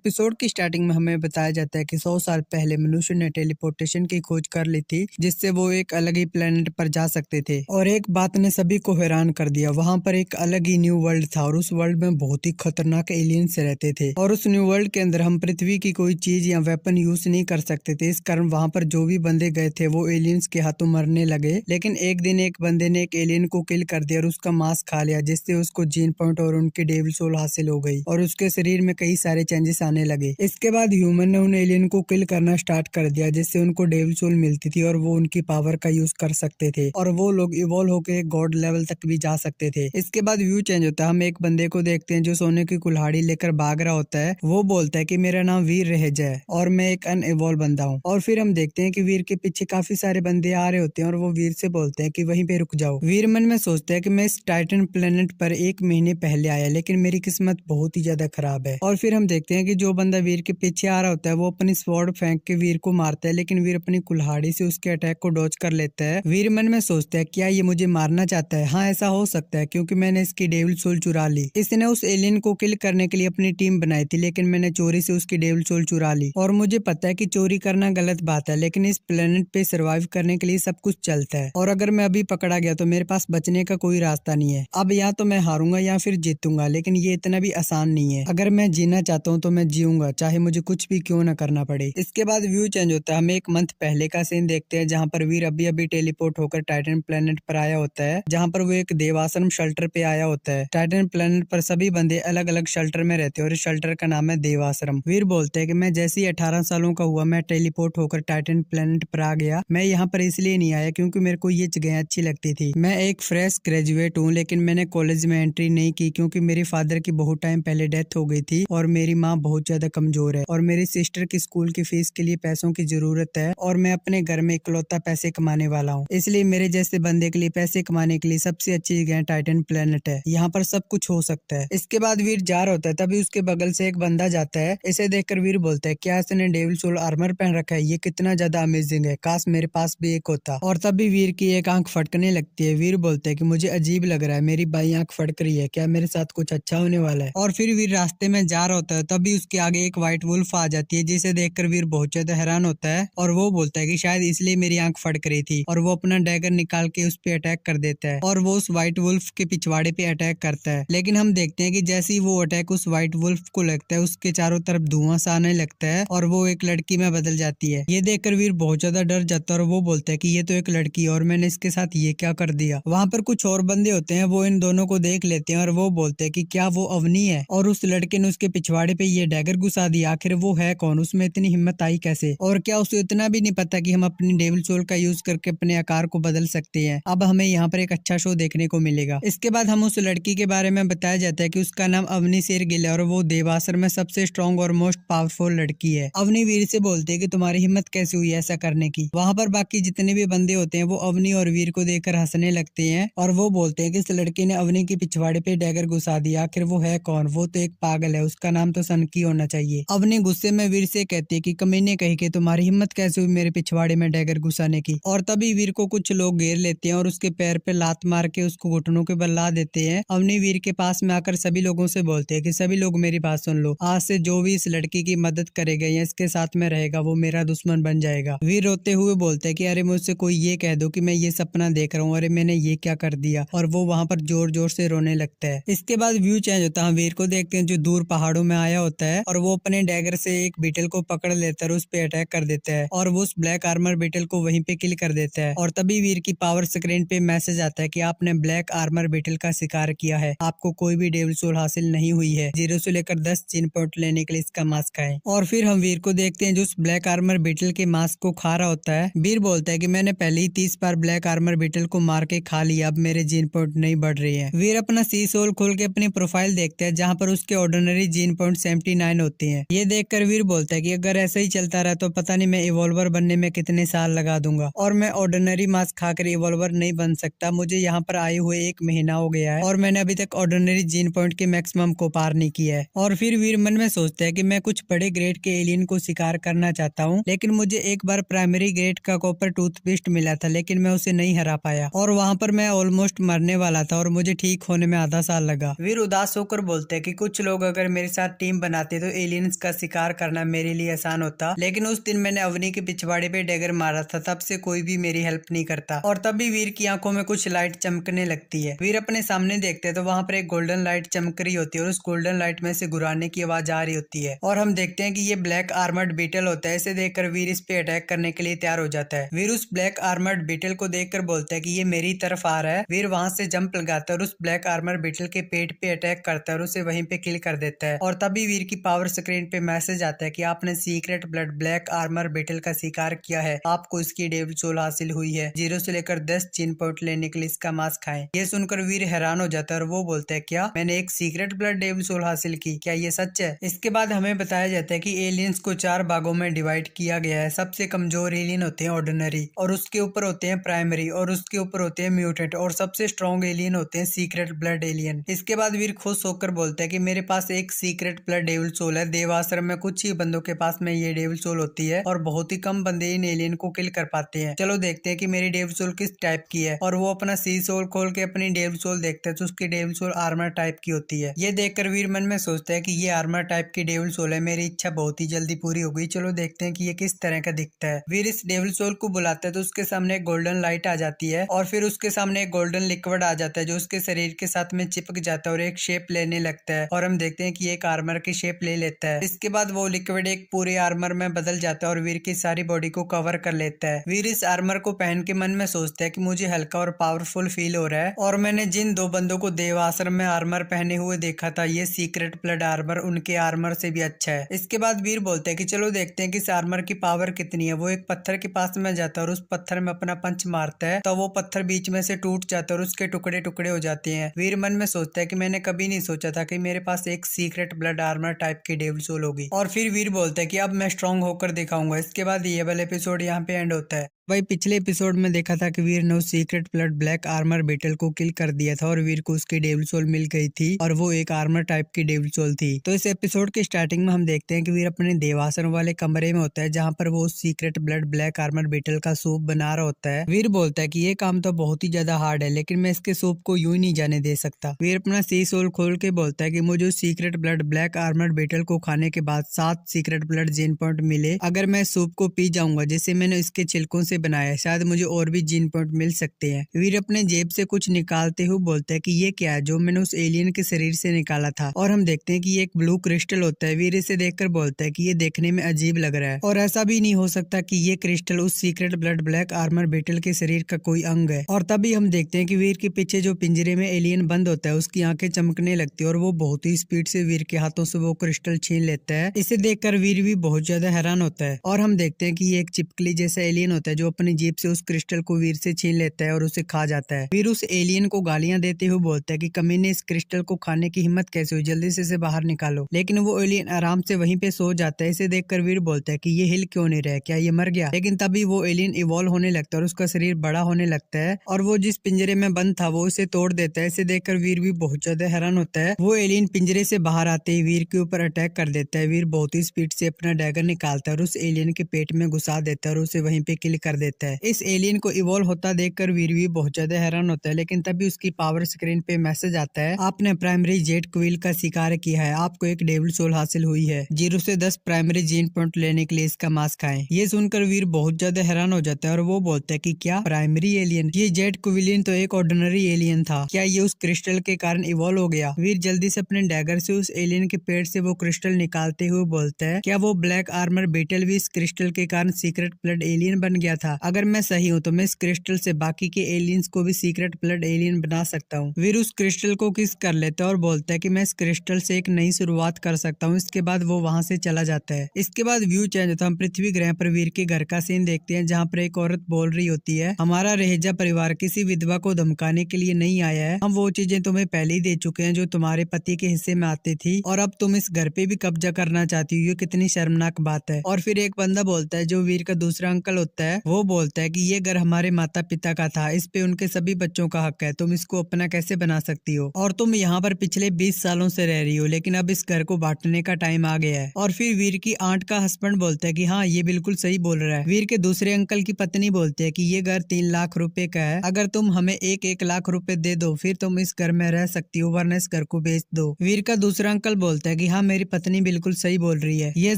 Episode की starting में हमें बताया जाता है कि 100 साल पहले मनुष्य ने टेलीपोर्टेशन की खोज कर ली थी, जिससे वो एक अलग ही प्लेनेट पर जा सकते थे। और एक बात ने सभी को हैरान कर दिया, वहाँ पर एक अलग ही न्यू वर्ल्ड था और उस वर्ल्ड में बहुत ही खतरनाक एलियंस रहते थे। और उस न्यू वर्ल्ड के अंदर हम पृथ्वी की कोई चीज या वेपन यूज नहीं कर सकते थे। इस कारण वहाँ पर जो भी बंदे गए थे वो एलियंस के हाथों मरने लगे। लेकिन एक दिन एक बंदे ने एक एलियन को किल कर दिया और उसका मांस खा लिया, जिससे उसको जीन पॉइंट और उनकी डेविल सोल हासिल हो गई और उसके शरीर में कई सारे चेंजेस आने लगे। इसके बाद ह्यूमन ने उन एलियन को किल करना स्टार्ट कर दिया, जिससे उनको डेविल सोल मिलती थी और वो उनकी पावर का यूज कर सकते थे और वो लोग इवॉल्व होकर गॉड लेवल तक भी जा सकते थे। इसके बाद व्यू चेंज होता है। हम एक बंदे को देखते हैं जो सोने की कुल्हाड़ी लेकर भाग रहा होता है। वो बोलता है कि मेरा नाम वीर रहेजा है और मैं एक अनइवॉल्व बंदा हूँ। और फिर हम देखते हैं कि वीर के पीछे काफी सारे बंदे आ रहे होते हैं और वो वीर से बोलते हैं कि वहीं पे रुक जाओ। वीर मन में सोचता है कि मैं इस टाइटन प्लेनेट पर 1 महीने पहले आया, लेकिन मेरी किस्मत बहुत ही ज्यादा खराब है। और फिर हम देखते हैं कि जो बंदा वीर के पीछे आ रहा होता है वो अपनी स्वॉर्ड फेंक के वीर को मारता है, लेकिन वीर अपनी कुल्हाड़ी से उसके अटैक को डॉज कर लेता है। वीर मन में सोचता है क्या ये मुझे मारना चाहता है? हाँ, ऐसा हो सकता है क्योंकि मैंने इसकी डेविल सोल चुरा ली। इसने उस एलियन को किल करने के लिए अपनी टीम बनाई थी, लेकिन मैंने चोरी से उसकी डेविल सोल चुरा ली। और मुझे पता है कि चोरी करना गलत बात है, लेकिन इस प्लेनेट पे सर्वाइव करने के लिए सब कुछ चलता है और अगर मैं अभी पकड़ा गया तो मेरे पास बचने का कोई रास्ता नहीं है। अब या तो मैं हारूंगा या फिर जीतूंगा, लेकिन ये इतना भी आसान नहीं है। अगर मैं जीना चाहता हूँ तो मैं जीऊंगा, चाहे मुझे कुछ भी क्यों ना करना पड़े। इसके बाद व्यू चेंज होता है। हम एक मंथ पहले का सीन देखते हैं जहाँ पर वीर अभी अभी टेलीपोर्ट होकर टाइटन प्लेनेट पर आया होता है, जहाँ पर वो एक देवाश्रम शेल्टर पे आया होता है। टाइटन प्लेनेट पर सभी बंदे अलग अलग शेल्टर में रहते हैं और इस शेल्टर का नाम है देवाश्रम। वीर बोलते हैं कि मैं जैसे ही 18 सालों का हुआ मैं टेलीपोर्ट होकर टाइटन प्लेनेट पर आ गया। मैं यहाँ पर इसलिए नहीं आया क्योंकि मेरे को ये जगह अच्छी लगती थी। मैं एक फ्रेश ग्रेजुएट हूँ, लेकिन मैंने कॉलेज में एंट्री नहीं की क्योंकि मेरे फादर की बहुत टाइम पहले डेथ हो गई थी और मेरी माँ बहुत ज्यादा कमजोर है और मेरी सिस्टर की स्कूल की फीस के लिए पैसों की जरूरत है और मैं अपने घर में इकलौता पैसे कमाने वाला हूँ। इसलिए मेरे जैसे बंदे के लिए पैसे कमाने के लिए सबसे अच्छी जगह टाइटन प्लेनेट है। यहाँ पर सब कुछ हो सकता है। इसके बाद वीर जा रहा होता है, तभी उसके बगल से एक बंदा जाता है। इसे देखकर वीर बोलता है क्या इसने डेविल सोल आर्मर पहन रखा है? ये कितना ज्यादा अमेजिंग है, काश मेरे पास भी एक होता। और तभी वीर की एक आंख फटकने लगती है। वीर बोलते है कि मुझे अजीब लग रहा है, मेरी बाई आंख फटक रही है, क्या मेरे साथ कुछ अच्छा होने वाला है? और फिर वीर रास्ते में जा रहा होता है, तभी उसके आगे एक व्हाइट वुल्फ आ जाती है, जिसे देखकर वीर बहुत ज्यादा हैरान होता है और वो बोलता है कि शायद इसलिए मेरी आंख फटक रही थी और वो अपना डैगर निकाल के उस पे अटैक कर देता है और वो उस व्हाइट वुल्फ के पिछवाड़े पे अटैक करता है। लेकिन हम देखते हैं कि जैसे ही वो अटैक उस व्हाइट वुल्फ को लगता है, उसके चारों तरफ धुआं सा आने लगता है और वो एक लड़की में बदल जाती है। ये देखकर वीर बहुत ज्यादा डर जाता है और वो बोलता है कि ये तो एक लड़की है और मैंने इसके साथ ये क्या कर दिया। वहाँ पर कुछ और बंदे होते हैं, वो इन दोनों को देख लेते हैं और वो बोलते हैं कि क्या वो अवनी है? और उस लड़के ने उसके पिछवाड़े पे ये डैगर घुसा दिया, आखिर वो है कौन? उसमें इतनी हिम्मत आई कैसे? और क्या उसे इतना भी नहीं पता कि हम अपनी डेविल सोल का यूज करके अपने आकार को बदल सकते हैं? अब हमें यहाँ पर एक अच्छा शो देखने को मिलेगा। इसके बाद हम उस लड़की के बारे में बताया जाता है कि उसका नाम अवनी शेरगिल है और वो देवासर में सबसे स्ट्रॉन्ग और मोस्ट पावरफुल लड़की है। अवनी वीर से बोलते है कि तुम्हारी हिम्मत कैसे हुई ऐसा करने की? वहाँ पर बाकी जितने भी बंदे होते हैं वो अवनी और वीर को देखकर हंसने लगते हैं और वो बोलते हैं कि इस लड़की ने अवनी के पिछवाड़े पे डैगर घुसा दिया, आखिर वो है कौन? वो तो एक पागल है, उसका नाम तो सनकी होना चाहिए। अवनी गुस्से में वीर से कहती है कि कमीने कही के तुम्हारी हिम्मत कैसे हुई मेरे पिछवाड़े में डैगर घुसाने की? और तभी वीर को कुछ लोग घेर लेते हैं और उसके पैर पे लात मार के उसको घुटनों के बल ला देते हैं। अवनी वीर के पास में आकर सभी लोगों से बोलते हैं कि सभी लोग मेरी बात सुन लो, आज से जो भी इस लड़की की मदद करेगा या इसके साथ में रहेगा वो मेरा दुश्मन बन जाएगा। वीर रोते हुए बोलते हैं कि अरे मुझसे कोई ये कह दो कि मैं ये सपना देख रहा हूँ, अरे मैंने ये क्या कर दिया? और वो वहाँ पर जोर जोर से रोने लगता है। इसके बाद व्यू चेंज होता है। वीर को देखते हैं जो दूर पहाड़ों में आया होता है और वो अपने डैगर से एक बीटल को पकड़ लेता है और उस पे अटैक कर देता है और वो उस ब्लैक आर्मर बीटल को वहीं पे किल कर देता है। और तभी वीर की पावर स्क्रीन पे मैसेज आता है कि आपने ब्लैक आर्मर बीटल का शिकार किया है, आपको कोई भी डेविल सोल हासिल नहीं हुई है, 0 से लेकर 10 जीन पॉइंट लेने के लिए इसका मास्क खाएं। और फिर हम वीर को देखते हैं जो उस ब्लैक आर्मर बीटल के मास्क को खा रहा होता है। वीर बोलता है कि मैंने पहले ही 30 बार ब्लैक आर्मर बीटल को मार के खा लिया, अब मेरे जीन पॉइंट नहीं बढ़ रही है। वीर अपना सी सोल खोल के अपनी प्रोफाइल देखते हैं जहाँ पर उसके ऑर्डिनरी जीन पॉइंट 79 होते हैं। ये देखकर वीर बोलता है कि अगर ऐसा ही चलता रहा तो पता नहीं मैं इवॉल्वर बनने में कितने साल लगा दूंगा और मैं ऑर्डिनरी मास्क खाकर इवॉल्वर नहीं बन सकता। मुझे यहाँ पर आए हुए 1 महीना हो गया है और मैंने अभी तक ऑर्डिनरी जीन पॉइंट के मैक्सिमम को पार नहीं किया है। और फिर वीर मन में सोचता है कि मैं कुछ बड़े ग्रेड के एलियन को शिकार करना चाहता हूँ, लेकिन मुझे एक बार प्राइमरी ग्रेड का कॉपर टूथपेस्ट मिला था, लेकिन मैं उसे नहीं हरा पाया और वहाँ पर मैं ऑलमोस्ट मरने वाला था और मुझे ठीक होने में आधा साल लगा। वीर उदास होकर बोलते हैं कि कुछ लोग अगर मेरे साथ टीम बनाते पाती तो एलियंस का शिकार करना मेरे लिए आसान होता, लेकिन उस दिन मैंने अवनी के पिछवाड़े पे डैगर मारा था, तब से कोई भी मेरी हेल्प नहीं करता। और तभी वीर की आंखों में कुछ लाइट चमकने लगती है। वीर अपने सामने देखते हैं तो वहां पर एक गोल्डन लाइट चमक रही होती है और उस गोल्डन लाइट में से गुर्राने की आवाज आ रही होती है और हम देखते हैं कि ये ब्लैक आर्मर्ड बीटल होता है। इसे देखकर वीर इस पे अटैक करने के लिए तैयार हो जाता है। वीर उस ब्लैक आर्मर्ड बीटल को देखकर बोलता है कि ये मेरी तरफ आ रहा है। वीर वहां से जंप लगाता है और उस ब्लैक आर्मर बीटल के पेट पे अटैक करता है और उसे वहीं पे किल कर देता है। और तभी वीर की पावर स्क्रीन पे मैसेज आता है कि आपने secret blood black armour beetle का शिकार किया है, आपको इसकी डेविल सोल हासिल हुई है। 0 से लेकर 10 चीन पॉइंट लेने के लिए इसका मांस खाएं। ये सुनकर वीर हैरान हो जाता है और वो बोलता है क्या मैंने एक सीक्रेट ब्लड डेविल सोल हासिल की, क्या ये सच है? इसके बाद हमें बताया जाता है कि एलियंस को 4 भागों में डिवाइड किया गया है। सबसे कमजोर एलियन होते हैं ऑर्डिनरी, और उसके ऊपर होते हैं प्राइमरी, और उसके ऊपर होते हैं म्यूटेंट, और सबसे स्ट्रॉन्ग एलियन होते हैं सीक्रेट ब्लड एलियन। इसके बाद वीर खुश होकर बोलता है कि मेरे पास एक सीक्रेट ब्लड डेविल सोल है। देवाश्रम में कुछ ही बंदों के पास में ये डेविल सोल होती है और बहुत ही कम बंदे इन एलियन को किल कर पाते हैं। चलो देखते हैं कि मेरी डेविल सोल किस टाइप की है। और वो अपना सी सोल खोल के अपनी डेविल सोल देखता है तो उसकी डेविल सोल आर्मर टाइप की होती है। ये देखकर वीर मन में सोचता है कि ये आर्मर टाइप की डेविल सोल है, मेरी इच्छा बहुत ही जल्दी पूरी हो गई। चलो देखते हैं कि ये किस तरह का दिखता है। वीर इस डेविल सोल को बुलाता है तो उसके सामने एक गोल्डन लाइट आ जाती है और फिर उसके सामने एक गोल्डन लिक्विड आ जाता है जो उसके शरीर के साथ में चिपक जाता है और एक शेप लेने लगता है। और हम देखते हैं कि एक आर्मर की शेप ले लेता है। इसके बाद वो लिक्विड एक पूरे आर्मर में बदल जाता है और वीर की सारी बॉडी को कवर कर लेता है। वीर इस आर्मर को पहन के मन में सोचता है कि मुझे हल्का और पावरफुल फील हो रहा है और मैंने जिन 2 बंदों को देवाश्रम में आर्मर पहने हुए देखा था, ये सीक्रेट ब्लड आर्मर उनके आर्मर से भी अच्छा है। इसके बाद वीर बोलते हैं कि चलो देखते हैं कि इस आर्मर की पावर कितनी है। वो एक पत्थर के पास में जाता है और उस पत्थर में अपना पंच मारता है तो वो पत्थर बीच में से टूट जाता है और उसके टुकड़े टुकड़े हो जाते हैं। वीर मन में सोचता है कि मैंने कभी नहीं सोचा था कि मेरे पास एक सीक्रेट ब्लड आर्मर टाइप की डेविल सोल होगी। और फिर वीर बोलता है कि अब मैं स्ट्रांग होकर दिखाऊंगा। इसके बाद ये वाला एपिसोड यहाँ पे एंड होता है। वही पिछले एपिसोड में देखा था कि वीर ने उस secret blood black armour beetle को किल कर दिया था और वीर को उसकी डेविल सोल मिल गई थी और वो एक आर्मर टाइप की डेविल सोल थी। तो इस एपिसोड के स्टार्टिंग में हम देखते हैं कि वीर अपने देवाश्रम वाले कमरे में होता है जहाँ पर वो secret blood black armour beetle का सूप बना रहा होता है। वीर बोलता है कि ये काम तो बहुत ही ज्यादा हार्ड है, लेकिन मैं इसके सूप को यूं ही नहीं जाने दे सकता। वीर अपना सी सोल खोल के बोलता है कि मुझे उस secret blood black armour beetle को खाने के बाद 7 सीक्रेट ब्लड जीन पॉइंट मिले। अगर मैं सूप को पी जाऊंगा जिसे मैंने इसके छिलकों से बनाया, शायद मुझे और भी जीन पॉइंट मिल सकते हैं। वीर अपने जेब से कुछ निकालते हुए बोलता है कि ये क्या है जो मैंने उस एलियन के शरीर से निकाला था। और हम देखते हैं कि ये एक ब्लू क्रिस्टल होता है। वीर इसे देखकर बोलता है कि ये देखने में अजीब लग रहा है और ऐसा भी नहीं हो सकता कि ये क्रिस्टल उस secret blood black armour beetle के शरीर का कोई अंग है। और तभी हम देखते हैं कि वीर के पीछे जो पिंजरे में एलियन बंद होता है उसकी आंखें चमकने लगती है और वो बहुत ही स्पीड से वीर के हाथों से वो क्रिस्टल छीन लेता है। इसे देखकर वीर भी बहुत ज्यादा हैरान होता है। और हम देखते हैं कि ये एक चिपकली जैसा एलियन होता है जो अपनी जीभ से उस क्रिस्टल को वीर से छीन लेता है और उसे खा जाता है। वीर उस एलियन को गालियां देते हुए बोलता है कि कमीने इस क्रिस्टल को खाने की हिम्मत कैसे हुई, जल्दी से इसे बाहर निकालो। लेकिन वो एलियन आराम से वहीं पे सो जाता है। इसे देखकर वीर बोलता है कि ये हिल क्यों नहीं रहा, क्या ये मर गया? लेकिन तभी वो एलियन इवॉल्व होने लगता है और उसका शरीर बड़ा होने लगता है और वो जिस पिंजरे में बंद था वो उसे तोड़ देता है। इसे देखकर वीर भी बहुत ज्यादा हैरान होता है। वो एलियन पिंजरे से बाहर आते ही वीर के ऊपर अटैक कर देता है। वीर बहुत ही स्पीड से अपना डैगर निकालता है और उस एलियन के पेट में घुसा देता है और उसे वहीं पे किल कर देता है। इस एलियन को इवॉल्व होता देखकर वीर भी बहुत ज्यादा हैरान होता है। लेकिन तभी उसकी पावर स्क्रीन पे मैसेज आता है, आपने प्राइमरी जेट क्विल का शिकार किया है, आपको एक डेविल सोल हासिल हुई है। 0 से 10 प्राइमरी जीन पॉइंट लेने के लिए इसका मांस खाएं। ये सुनकर वीर बहुत ज्यादा हैरान हो जाता है और वो बोलता है कि क्या प्राइमरी एलियन? ये जेट क्विलियन तो एक ऑर्डिनरी एलियन था, क्या ये उस क्रिस्टल के कारण इवॉल्व हो गया? वीर जल्दी से अपने डैगर से उस एलियन के पेट से वो क्रिस्टल निकालते हुए बोलता है, क्या वो ब्लैक आर्मर बीटल भी इस क्रिस्टल के कारण सीक्रेट ब्लड एलियन बन गया था? अगर मैं सही हूँ तो मैं इस क्रिस्टल से बाकी के एलियंस को भी सीक्रेट ब्लड एलियन बना सकता हूँ। वीर उस क्रिस्टल को किस कर लेता है और बोलता है कि मैं इस क्रिस्टल से एक नई शुरुआत कर सकता हूँ। इसके बाद वो वहाँ से चला जाता है। इसके बाद व्यू चेंज होता है। हम पृथ्वी ग्रह पर वीर के घर का सीन देखते हैं जहाँ पर एक औरत बोल रही होती है, हमारा रहेजा परिवार किसी विधवा को धमकाने के लिए नहीं आया है, हम वो चीजें तुम्हें पहले ही दे चुके हैं जो तुम्हारे पति के हिस्से में आती थी और अब तुम इस घर पे भी कब्जा करना चाहती हो, ये कितनी शर्मनाक बात है। और फिर एक बंदा बोलता है जो वीर का दूसरा अंकल होता है, वो बोलता है कि ये घर हमारे माता पिता का था, इस पे उनके सभी बच्चों का हक है, तुम इसको अपना कैसे बना सकती हो, और तुम यहाँ पर पिछले 20 सालों से रह रही हो, लेकिन अब इस घर को बांटने का टाइम आ गया है। और फिर वीर की आंट का हस्बैंड बोलता है कि हाँ ये बिल्कुल सही बोल रहा है। वीर के दूसरे अंकल की पत्नी बोलती है कि ये घर 3 लाख रुपए का है, अगर तुम हमें 1-1 लाख रुपए दे दो फिर तुम इस घर में रह सकती हो, वरना इस घर को बेच दो। वीर का दूसरा अंकल बोलता है कि हाँ मेरी पत्नी बिल्कुल सही बोल रही है। ये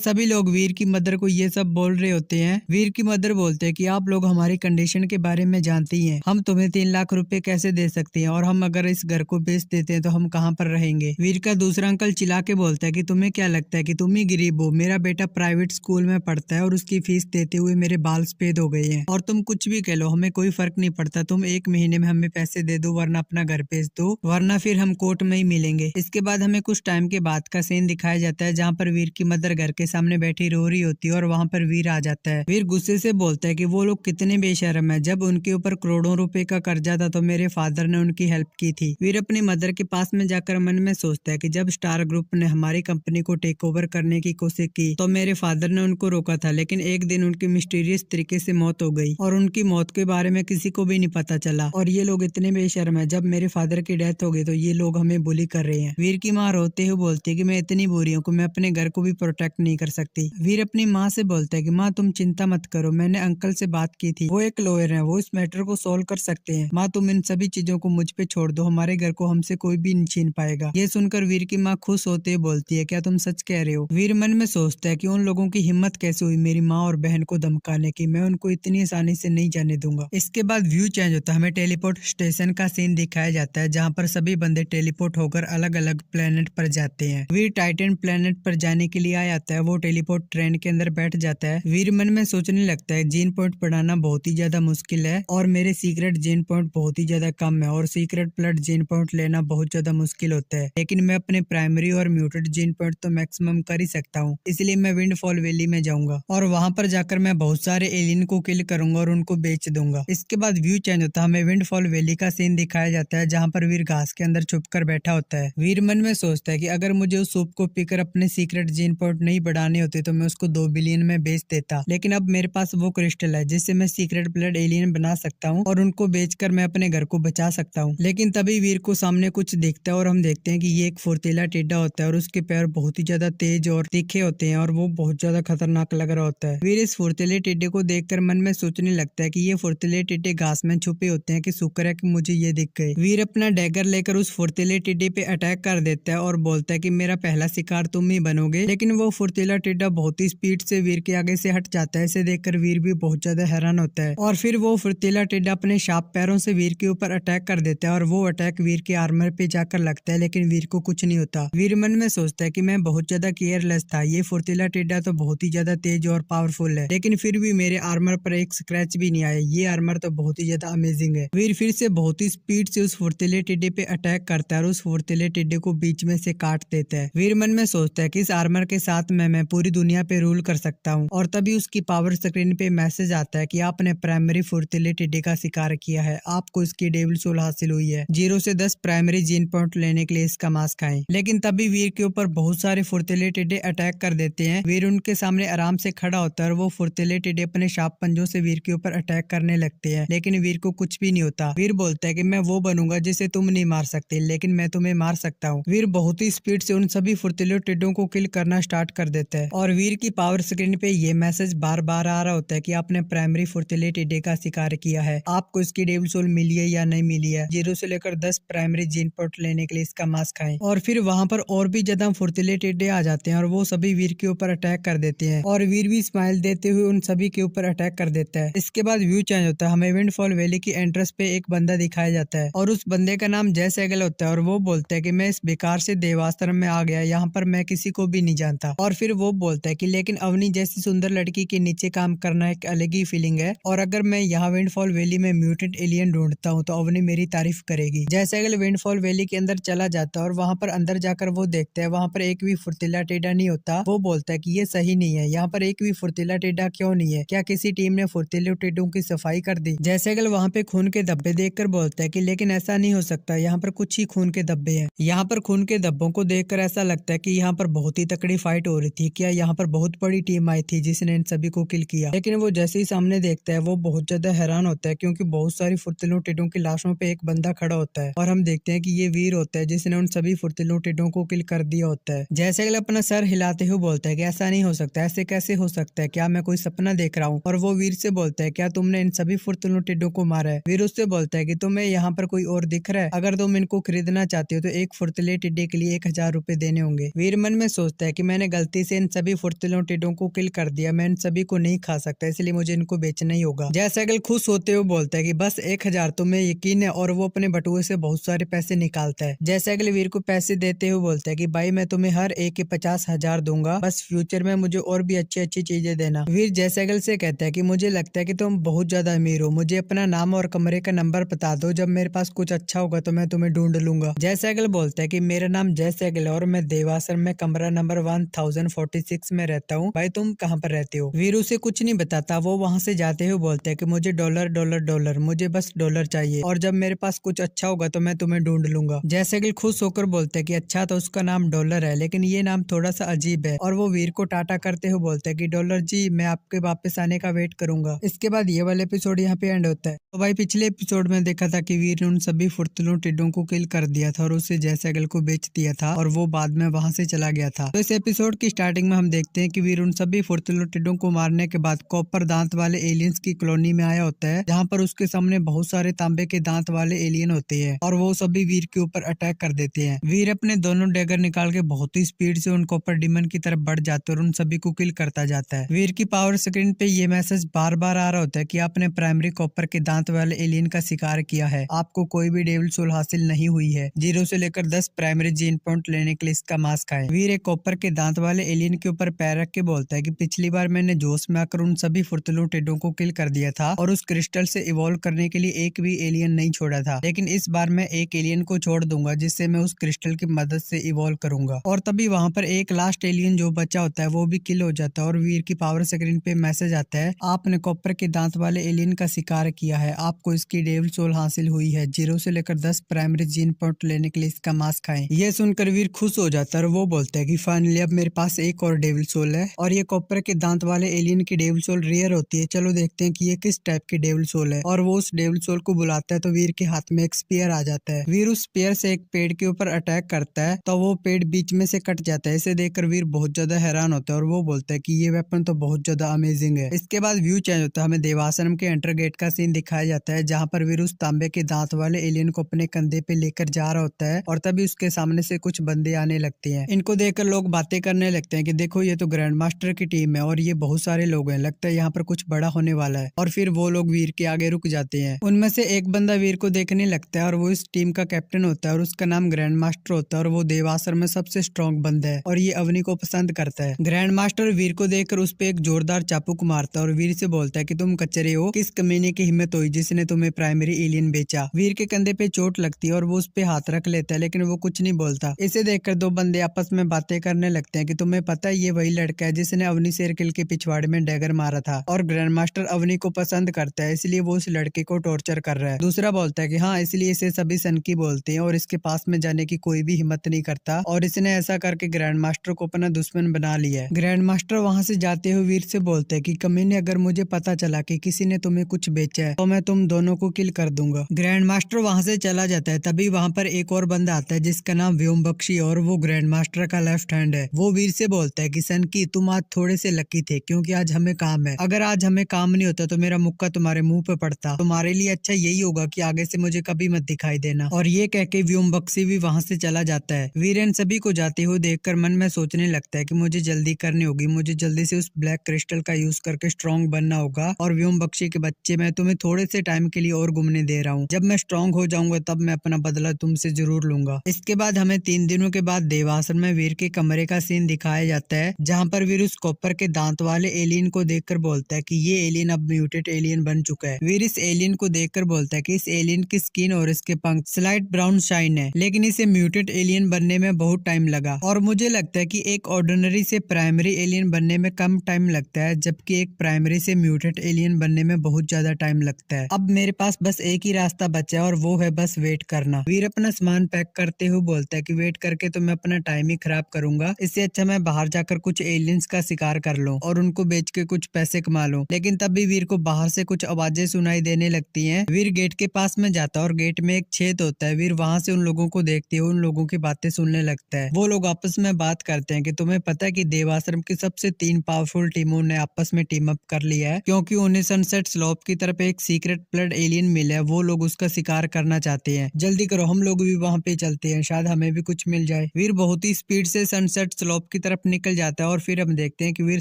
सभी लोग वीर की मदर को ये सब बोल रहे होते हैं। वीर की मदर बोलते हैं कि आप लोग हमारी कंडीशन के बारे में जानती हैं, हम तुम्हें 3 लाख रुपए कैसे दे सकते हैं, और हम अगर इस घर को बेच देते हैं तो हम कहाँ पर रहेंगे। वीर का दूसरा अंकल चिल्ला के बोलता है कि तुम्हें क्या लगता है कि तुम ही गरीब हो, मेरा बेटा प्राइवेट स्कूल में पढ़ता है और उसकी फीस देते हुए मेरे बाल सफेद हो गए हैं, और तुम कुछ भी कह लो हमें कोई फर्क नहीं पड़ता, तुम 1 महीने में हमें पैसे दे दो वरना अपना घर बेच दो, वरना फिर हम कोर्ट में ही मिलेंगे। इसके बाद हमें कुछ टाइम के बाद का सीन दिखाया जाता है जहाँ पर वीर की मदर घर के सामने बैठी रो रही होती है और वहाँ पर वीर आ जाता है। वीर गुस्से से बोलता है कि वो लोग कितने बेशर्म है, जब उनके ऊपर करोड़ों रुपए का कर्जा था तो मेरे फादर ने उनकी हेल्प की थी। वीर अपनी मदर के पास में जाकर मन में सोचता है कि जब स्टार ग्रुप ने हमारी कंपनी को टेक ओवर करने की कोशिश की तो मेरे फादर ने उनको रोका था, लेकिन एक दिन उनकी मिस्टीरियस तरीके से मौत हो गई और उनकी मौत के बारे में किसी को भी नहीं पता चला, और ये लोग इतने बेशर्म है, जब मेरे फादर की डेथ हो गई तो ये लोग हमें बुली कर रहे हैं। वीर की माँ रोते हुए बोलती है कि मैं इतनी बुरी हूँ कि मैं अपने घर को भी प्रोटेक्ट नहीं कर सकती। वीर अपनी माँ से बोलता है कि माँ तुम चिंता मत करो, मैंने अंकल से बात की थी, वो एक लॉयर है, वो इस मैटर को सोल्व कर सकते हैं। माँ तुम इन सभी चीजों को मुझ पे छोड़ दो, हमारे घर को हमसे कोई भी नहीं छीन पाएगा। ये सुनकर वीर की माँ खुश होते हुए बोलती है क्या तुम सच कह रहे हो। वीर मन में सोचता है कि उन लोगों की हिम्मत कैसे हुई मेरी माँ और बहन को धमकाने की, मैं उनको इतनी आसानी से नहीं जाने दूंगा। इसके बाद व्यू चेंज होता है, हमें टेलीपोर्ट स्टेशन का सीन दिखाया जाता है जहाँ पर सभी बंदे टेलीपोर्ट होकर अलग अलग प्लेनेट पर जाते हैं। वीर टाइटन प्लेनेट पर जाने के लिए आ जाता है, वो टेलीपोर्ट ट्रेन के अंदर बैठ जाता है। वीर मन में सोचने लगता है जीन पॉइंट बढ़ाना बहुत ही ज्यादा मुश्किल है और मेरे सीक्रेट जीन पॉइंट बहुत ही ज्यादा कम है, और सीक्रेट ब्लड जीन पॉइंट लेना बहुत ज्यादा मुश्किल होता है, लेकिन मैं अपने प्राइमरी और म्यूटेड जीन पॉइंट तो मैक्सिमम कर ही सकता हूँ, इसलिए मैं विंडफॉल वैली में जाऊंगा और वहां पर जाकर मैं बहुत सारे एलियन को किल करूंगा और उनको बेच दूंगा। इसके बाद व्यू चेंज होता है, हमें विंडफॉल वैली का सीन दिखाया जाता है जहाँ पर वीर घास के अंदर छुप कर बैठा होता है। वीर मन में सोचता है कि अगर मुझे उस सूप को पीकर अपने सीक्रेट जीन पॉइंट नहीं बढ़ाने होते तो मैं उसको 2 बिलियन में बेच देता, लेकिन अब मेरे पास वो क्रिस्टल है जिससे मैं सीक्रेट ब्लड एलियन बना सकता हूँ और उनको बेचकर मैं अपने घर को बचा सकता हूँ। लेकिन तभी वीर को सामने कुछ दिखता है और हम देखते हैं कि ये एक फुर्तीला टेढ़ा होता है और उसके पैर बहुत ही ज्यादा तेज और तीखे होते हैं और वो बहुत ज्यादा खतरनाक लग रहा होता है। वीर इस फुर्तीले टेढ़े को देखकर मन में सोचने लगता है कि ये फुर्तीले टेढ़े घास में छुपे होते हैं कि शुक्र है कि मुझे ये दिख गए। वीर अपना डैगर लेकर उस फुर्तीले टेढ़े पे अटैक कर देता है और बोलता है कि मेरा पहला शिकार तुम ही बनोगे, लेकिन वो फुर्तीला टेढ़ा बहुत ही स्पीड से वीर के आगे से हट जाता है। इसे देखकर वीर भी बहुत ज्यादा हैरान होता है और फिर वो फुर्तीला टेढ़ा अपने शार्प पैरों से वीर के ऊपर अटैक कर देता है और वो अटैक वीर के आर्मर पे जाकर लगता है, लेकिन वीर को कुछ नहीं होता। वीर मन में सोचता है कि मैं बहुत ज्यादा केयरलेस था, ये फुर्तीला टेढ़ा तो बहुत ही ज्यादा तेज और पावरफुल है, लेकिन फिर भी मेरे आर्मर पर एक स्क्रैच भी नहीं आया, ये आर्मर तो बहुत ही ज्यादा अमेजिंग है। वीर फिर से बहुत ही स्पीड से उस फुर्तीले टेढ़े पे अटैक करता है और उस फुर्तीले टेढ़े को बीच में से काट देता है। वीर मन में सोचता है कि इस आर्मर के साथ मैं पूरी दुनिया पे रूल कर सकता हूँ, और तभी उसकी पावर स्क्रीन पे मैसेज आता है कि आपने प्राइमरी फुर्तीले टेढ़े का शिकार किया है, आपको इसकी डेविल सोल हासिल हुई है, 0 से 10 प्राइमरी जीन पॉइंट लेने के लिए इसका मांस खाएं। लेकिन तभी वीर के ऊपर बहुत सारे फुर्तीले टेढ़े अटैक कर देते हैं। वीर उनके सामने आराम से खड़ा होता है और वो फुर्तीले टेढ़े अपने शार्प पंजों से वीर के ऊपर अटैक करने लगते हैं, लेकिन वीर को कुछ भी नहीं होता। वीर बोलता है कि मैं वो बनूंगा जिसे तुम नहीं मार सकते, लेकिन मैं तुम्हें मार सकता हूँ। वीर बहुत ही स्पीड से उन सभी फुर्तीले टेढ़ों को किल करना स्टार्ट कर देता है और वीर की पावर स्क्रीन पे ये मैसेज बार बार आ रहा होता है कि आपने प्राइमरी फुर्तीले टेढ़े का शिकार किया है, आपको इसकी डेविल सोल मिली है या नहीं मिली है, 0 से लेकर 10 प्राइमरी जीन पॉइंट लेने के लिए इसका मांस खाएं। और फिर वहाँ पर और भी ज्यादा फुर्तीले टेढ़े आ जाते हैं और वो सभी वीर के ऊपर अटैक कर देते हैं और वीर भी स्माइल देते हुए उन सभी के ऊपर अटैक कर देता है। इसके बाद व्यू चेंज होता है, हमें विंडफॉल वैली की एंट्रेंस पे एक बंदा दिखाया जाता है और उस बंदे का नाम जय सहगल होता है और वो बोलता है कि मैं इस बेकार से देवाश्रम में आ गया, यहाँ पर मैं किसी को भी नहीं जानता। और फिर वो बोलता है कि लेकिन अवनी जैसी सुंदर लड़की के नीचे काम करना एक अलग ही फीलिंग है, और अगर मैं यहाँ विंडफॉल वैली में म्यूटेंट एलियन ढूंढता हूँ तो अवनी मेरी तारीफ करेगी। जय सहगल विंडफॉल वैली के अंदर चला जाता है और वहाँ पर अंदर जाकर वो देखता है वहाँ पर एक भी फुर्तीला टेढ़ा नहीं होता। वो बोलता है कि ये सही नहीं है, यहाँ पर एक भी फुर्तीला टेढ़ा क्यों नहीं है, क्या किसी टीम ने फुर्तीले टेढ़ों की सफाई कर दी। जय सहगल वहाँ पे खून के धब्बे देखकर बोलता है कि लेकिन ऐसा नहीं हो सकता, यहाँ पर कुछ ही खून के धब्बे हैं। यहाँ पर खून के धब्बों को देखकर ऐसा लगता है कि यहाँ पर बहुत ही तकड़ी फाइट हो रही थी, क्या यहाँ पर बहुत बड़ी टीम आई थी जिसने इन सभी को किल किया। लेकिन वो जैसे ही सामने देखता है वो बहुत ज्यादा हैरान होता है क्योंकि बहुत सारी फुर्तीलों टिड्डों की लाशों पे एक बंदा खड़ा होता है और हम देखते हैं कि ये वीर होता है जिसने उन सभी फुर्तीलों टिड्डों को किल कर दिया होता है। जैसे अगला अपना सर हिलाते हुए बोलता है कि ऐसा नहीं हो सकता, ऐसे कैसे हो सकता है, क्या मैं कोई सपना देख रहा हूँ? और वो वीर से बोलता है क्या तुमने इन सभी फुर्तीलों टिड्डों को मारा है? वीर उससे बोलता है कि तुम्हें यहाँ पर कोई और दिख रहा है? अगर तुम इनको खरीदना चाहते हो तो एक फुर्तीले टिड्डे के लिए 1000 रुपए देने होंगे। वीर मन में सोचता है कि मैंने गलती से इन सभी फुर्तीलों टिड्डों को किल कर दिया, मैं इन सभी को नहीं खा सकता, इसलिए मुझे इनको बेचना ही होगा। जैसे अगल खुश होते हुए बोलता है कि बस 1000 तुम्हें यकीन है, और वो अपने बटुए से बहुत सारे पैसे निकालता है। जैसे अगले वीर को पैसे देते हुए बोलता है कि भाई मैं तुम्हें हर एक के 50,000 दूंगा, बस फ्यूचर में मुझे और भी अच्छी अच्छी चीजें देना। वीर जैसे अगल से कहता है कि मुझे लगता है कि तुम बहुत ज्यादा अमीर हो, मुझे अपना नाम और कमरे का नंबर बता दो, जब मेरे पास कुछ अच्छा होगा तो मैं तुम्हें ढूंढ लूंगा। जैसे अगल बोलता है कि मेरा नाम जैसे अगल है और मैं देवासर में कमरा नंबर 1046 में रहता हूँ, भाई तुम कहाँ पर रहते हो? वीर उसे कुछ नहीं बताता, वो वहाँ से जाते हुए बोलता है कि मुझे डॉलर डॉलर डॉलर, मुझे बस डॉलर चाहिए, और जब मेरे पास कुछ अच्छा होगा तो मैं तुम्हें ढूंढ लूंगा। जैसे अगल खुश होकर बोलता है कि अच्छा तो उसका नाम डॉलर है, लेकिन ये नाम थोड़ा सा अजीब है, और वो वीर को टाटा करते हुए बोलता है कि डॉलर जी मैं आपके वापस आने का वेट करूंगा। इसके बाद ये वाला एपिसोड यहाँ पे एंड होता है। तो भाई पिछले एपिसोड में देखा था कि वीर ने उन सभी फुर्तीलों टिड्डों को किल कर दिया था और उसे जैसे अगल को बेच दिया था, और वो बाद में वहां से चला गया था। तो इस एपिसोड की स्टार्टिंग में हम देखते हैं कि वीर उन सभी फुर्तीलों टिड्डों को मारने के बाद कॉपर दांत वाले एलियंस की कॉलोनी में आया होता है, जहाँ पर उसके सामने बहुत सारे तांबे के दांत वाले एलियन होते हैं और वो सभी वीर के ऊपर अटैक कर देते हैं। वीर अपने दोनों डैगर निकाल के बहुत ही स्पीड से उन कॉपर डिमन की तरफ बढ़ जाते हैं और उन सभी को किल करता जाता है। वीर की पावर स्क्रीन पे ये मैसेज बार बार आ रहा होता है कि आपने प्राइमरी कॉपर के दांत वाले एलियन का शिकार किया है, आपको कोई भी डेविल सोल हासिल नहीं हुई है, 0 से लेकर 10 प्राइमरी जीन पॉइंट लेने के लिए इसका मास्क खाएं। वीर एक कॉपर के दांत वाले एलियन के ऊपर पैर रख के बोलता है कि पिछली बार मैंने जोश में आकर उन सभी फुर्तीलों टिड्डों को किल कर दिया था और उस क्रिस्टल से इवॉल्व करने के लिए एक भी एलियन नहीं छोड़ा था, लेकिन इस बार मैं एक एलियन को छोड़ दूंगा जिससे मैं उस क्रिस्टल की मदद से इवॉल्व करूंगा। और तभी वहां पर एक लास्ट एलियन जो बचा होता है वो भी किल हो जाता है और वीर की पावर स्क्रीन पे मैसेज आता है आपने कॉपर के दांत वाले एलियन का शिकार किया है, आपको इसकी डेविल सोल हासिल हुई है, 0 से लेकर 10 प्राइमरी जीन पॉइंट लेने के लिए इसका मास्क खाएं। यह सुनकर वीर खुश हो जाता है और वो बोलता है कि फाइनली अब मेरे पास एक और डेविल सोल है, और ये कॉपर के दांत वाले एलियन की डेविल सोल रेयर होती है, चलो देखते हैं कि ये किस टाइप की डेविल सोल है। और वो उस डेविल सोल को बुलाता है तो वीर के हाथ में एक स्पीयर आ जाता है। वीर उस स्पीयर से एक पेड़ के ऊपर अटैक करता है तो वो पेड़ बीच में से कट जाता है। इसे देखकर वीर बहुत ज्यादा हैरान होता है और वो बोलता है कि ये वेपन तो बहुत ज्यादा अमेजिंग है। इसके बाद व्यू चेंज होता है, हमें देवासनम के एंटर गेट का सीन दिखाया जाता है जहाँ पर वीर उस तांबे के दांत वाले एलियन को अपने कंधे पे लेकर जा रहा होता है और तभी उसके सामने से कुछ बंदे आने लगते हैं। इनको देखकर लोग बातें करने लगते हैं कि देखो ये तो ग्रैंड मास्टर की टीम है और ये बहुत सारे लोग हैं, लगता है यहाँ पर कुछ बड़ा होने वाला है। और फिर वो लोग वीर के आगे रुक जाते हैं। उनमें से एक बंदा वीर को देखने लगता है और वो इस टीम का कैप्टन होता है और उसका नाम ग्रैंड मास्टर होता है और वो देवासर में सबसे स्ट्रॉन्ग बंदा है और ये अवनी को पसंद करता है। ग्रैंड मास्टर वीर को देखकर उस पे एक जोरदार चाबुक मारता है और वीर से बोलता है कि तुम कचरे हो, किस कमीने की हिम्मत हुई जिसने तुम्हें प्राइमरी एलियन बेचा। वीर के कंधे पे चोट लगती है और वो उस पे हाथ रख लेता है लेकिन वो कुछ नहीं बोलता। इसे देखकर दो बंदे आपस में बातें करने लगते हैं कि तुम्हें पता है ये वही लड़का है जिसने अवनी शेर किल के पिछवाड़े में डैगर मारा था, और ग्रैंड मास्टर अवनी को पसंद करता है इसलिए वो उस लड़के को टॉर्चर कर रहा है। दूसरा बोलता है कि हाँ इसलिए इसे सभी सनकी बोलते हैं और इसके पास में जाने की कोई भी हिम्मत नहीं करता, और इसने ऐसा करके ग्रैंड मास्टर को अपना दुश्मन बना लिया है। ग्रैंड मास्टर वहाँ से जाते हुए वीर से बोलते हैं कि कमीने अगर मुझे पता चला कि किसी ने तुम्हें कुछ बेचा है तो मैं तुम दोनों को किल कर दूंगा। ग्रैंड मास्टर वहाँ से चला जाता है। तभी वहाँ पर एक और बंदा आता है जिसका नाम व्योम बख्शी और वो ग्रैंड मास्टर का लेफ्ट हैंड है। वो वीर से बोलता है कि सनकी तुम आज थोड़े से लकी थे क्योंकि आज हमें काम है, अगर आज हमें काम नहीं होता तो मेरा मुक्का तुम्हारे मुंह पे पड़ता, तुम्हारे लिए अच्छा यही होगा कि आगे से मुझे कभी मत दिखाई देना। और ये कह के व्योम बख्शी भी वहाँ से चला जाता है। वीरेन सभी को जाते हुए देखकर मन में सोचने लगता है कि मुझे जल्दी करनी होगी, मुझे जल्दी से उस ब्लैक क्रिस्टल का यूज करके स्ट्रॉन्ग बनना होगा। और व्योम बख्शी के बच्चे मैं तुम्हें थोड़े से टाइम के लिए और घूमने दे रहा हूँ, जब मैं स्ट्रॉन्ग हो जाऊंगा तब मैं अपना बदला तुमसे जरूर लूंगा। इसके बाद हमें 3 दिनों के बाद देवासर में वीर के कमरे का सीन दिखाया जाता है जहाँ पर वीर उस कॉपर के दांत वाले एलियन को देखकर बोलता है कि ये एलियन अब म्यूटेड एलियन बन चुका है। वीर इस एलियन को देखकर बोलता है कि इस एलियन की स्किन और इसके पंख स्लाइट ब्राउन शाइन है, लेकिन इसे म्यूटेड एलियन बनने में बहुत टाइम लगा, और मुझे लगता है कि एक ऑर्डिनरी से प्राइमरी एलियन बनने में कम टाइम लगता है जबकि एक प्राइमरी से म्यूटेड एलियन बनने में बहुत ज्यादा टाइम लगता है। अब मेरे पास बस एक ही रास्ता बचा है और वो है बस वेट करना। वीर अपना सामान पैक करते हुए बोलता है कि वेट करके तो मैं अपना टाइम ही खराब करूंगा, इससे अच्छा मैं बाहर जाकर कुछ एलियंस का शिकार कर लूं और उनको बेच के कुछ पैसे कमा निकालूं। लेकिन तब भी वीर को बाहर से कुछ आवाजें सुनाई देने लगती हैं। वीर गेट के पास में जाता है और गेट में एक छेद होता है। वीर वहां से उन लोगों को देखते हुए उन लोगों की बातें सुनने लगता है। वो लोग आपस में बात करते हैं कि तुम्हें पता है कि देवाश्रम की सबसे 3 पावरफुल टीमों ने आपस में टीम अप कर लिया है, क्योंकि उन्हें सनसेट स्लोप की तरफ एक सीक्रेट ब्लड एलियन मिला है। वो लोग उसका शिकार करना चाहते हैं। जल्दी करो, हम लोग भी वहां पे चलते हैं, शायद हमें भी कुछ मिल जाए। वीर बहुत ही स्पीड से सनसेट स्लोप की तरफ निकल जाता है और फिर हम देखते हैं कि वीर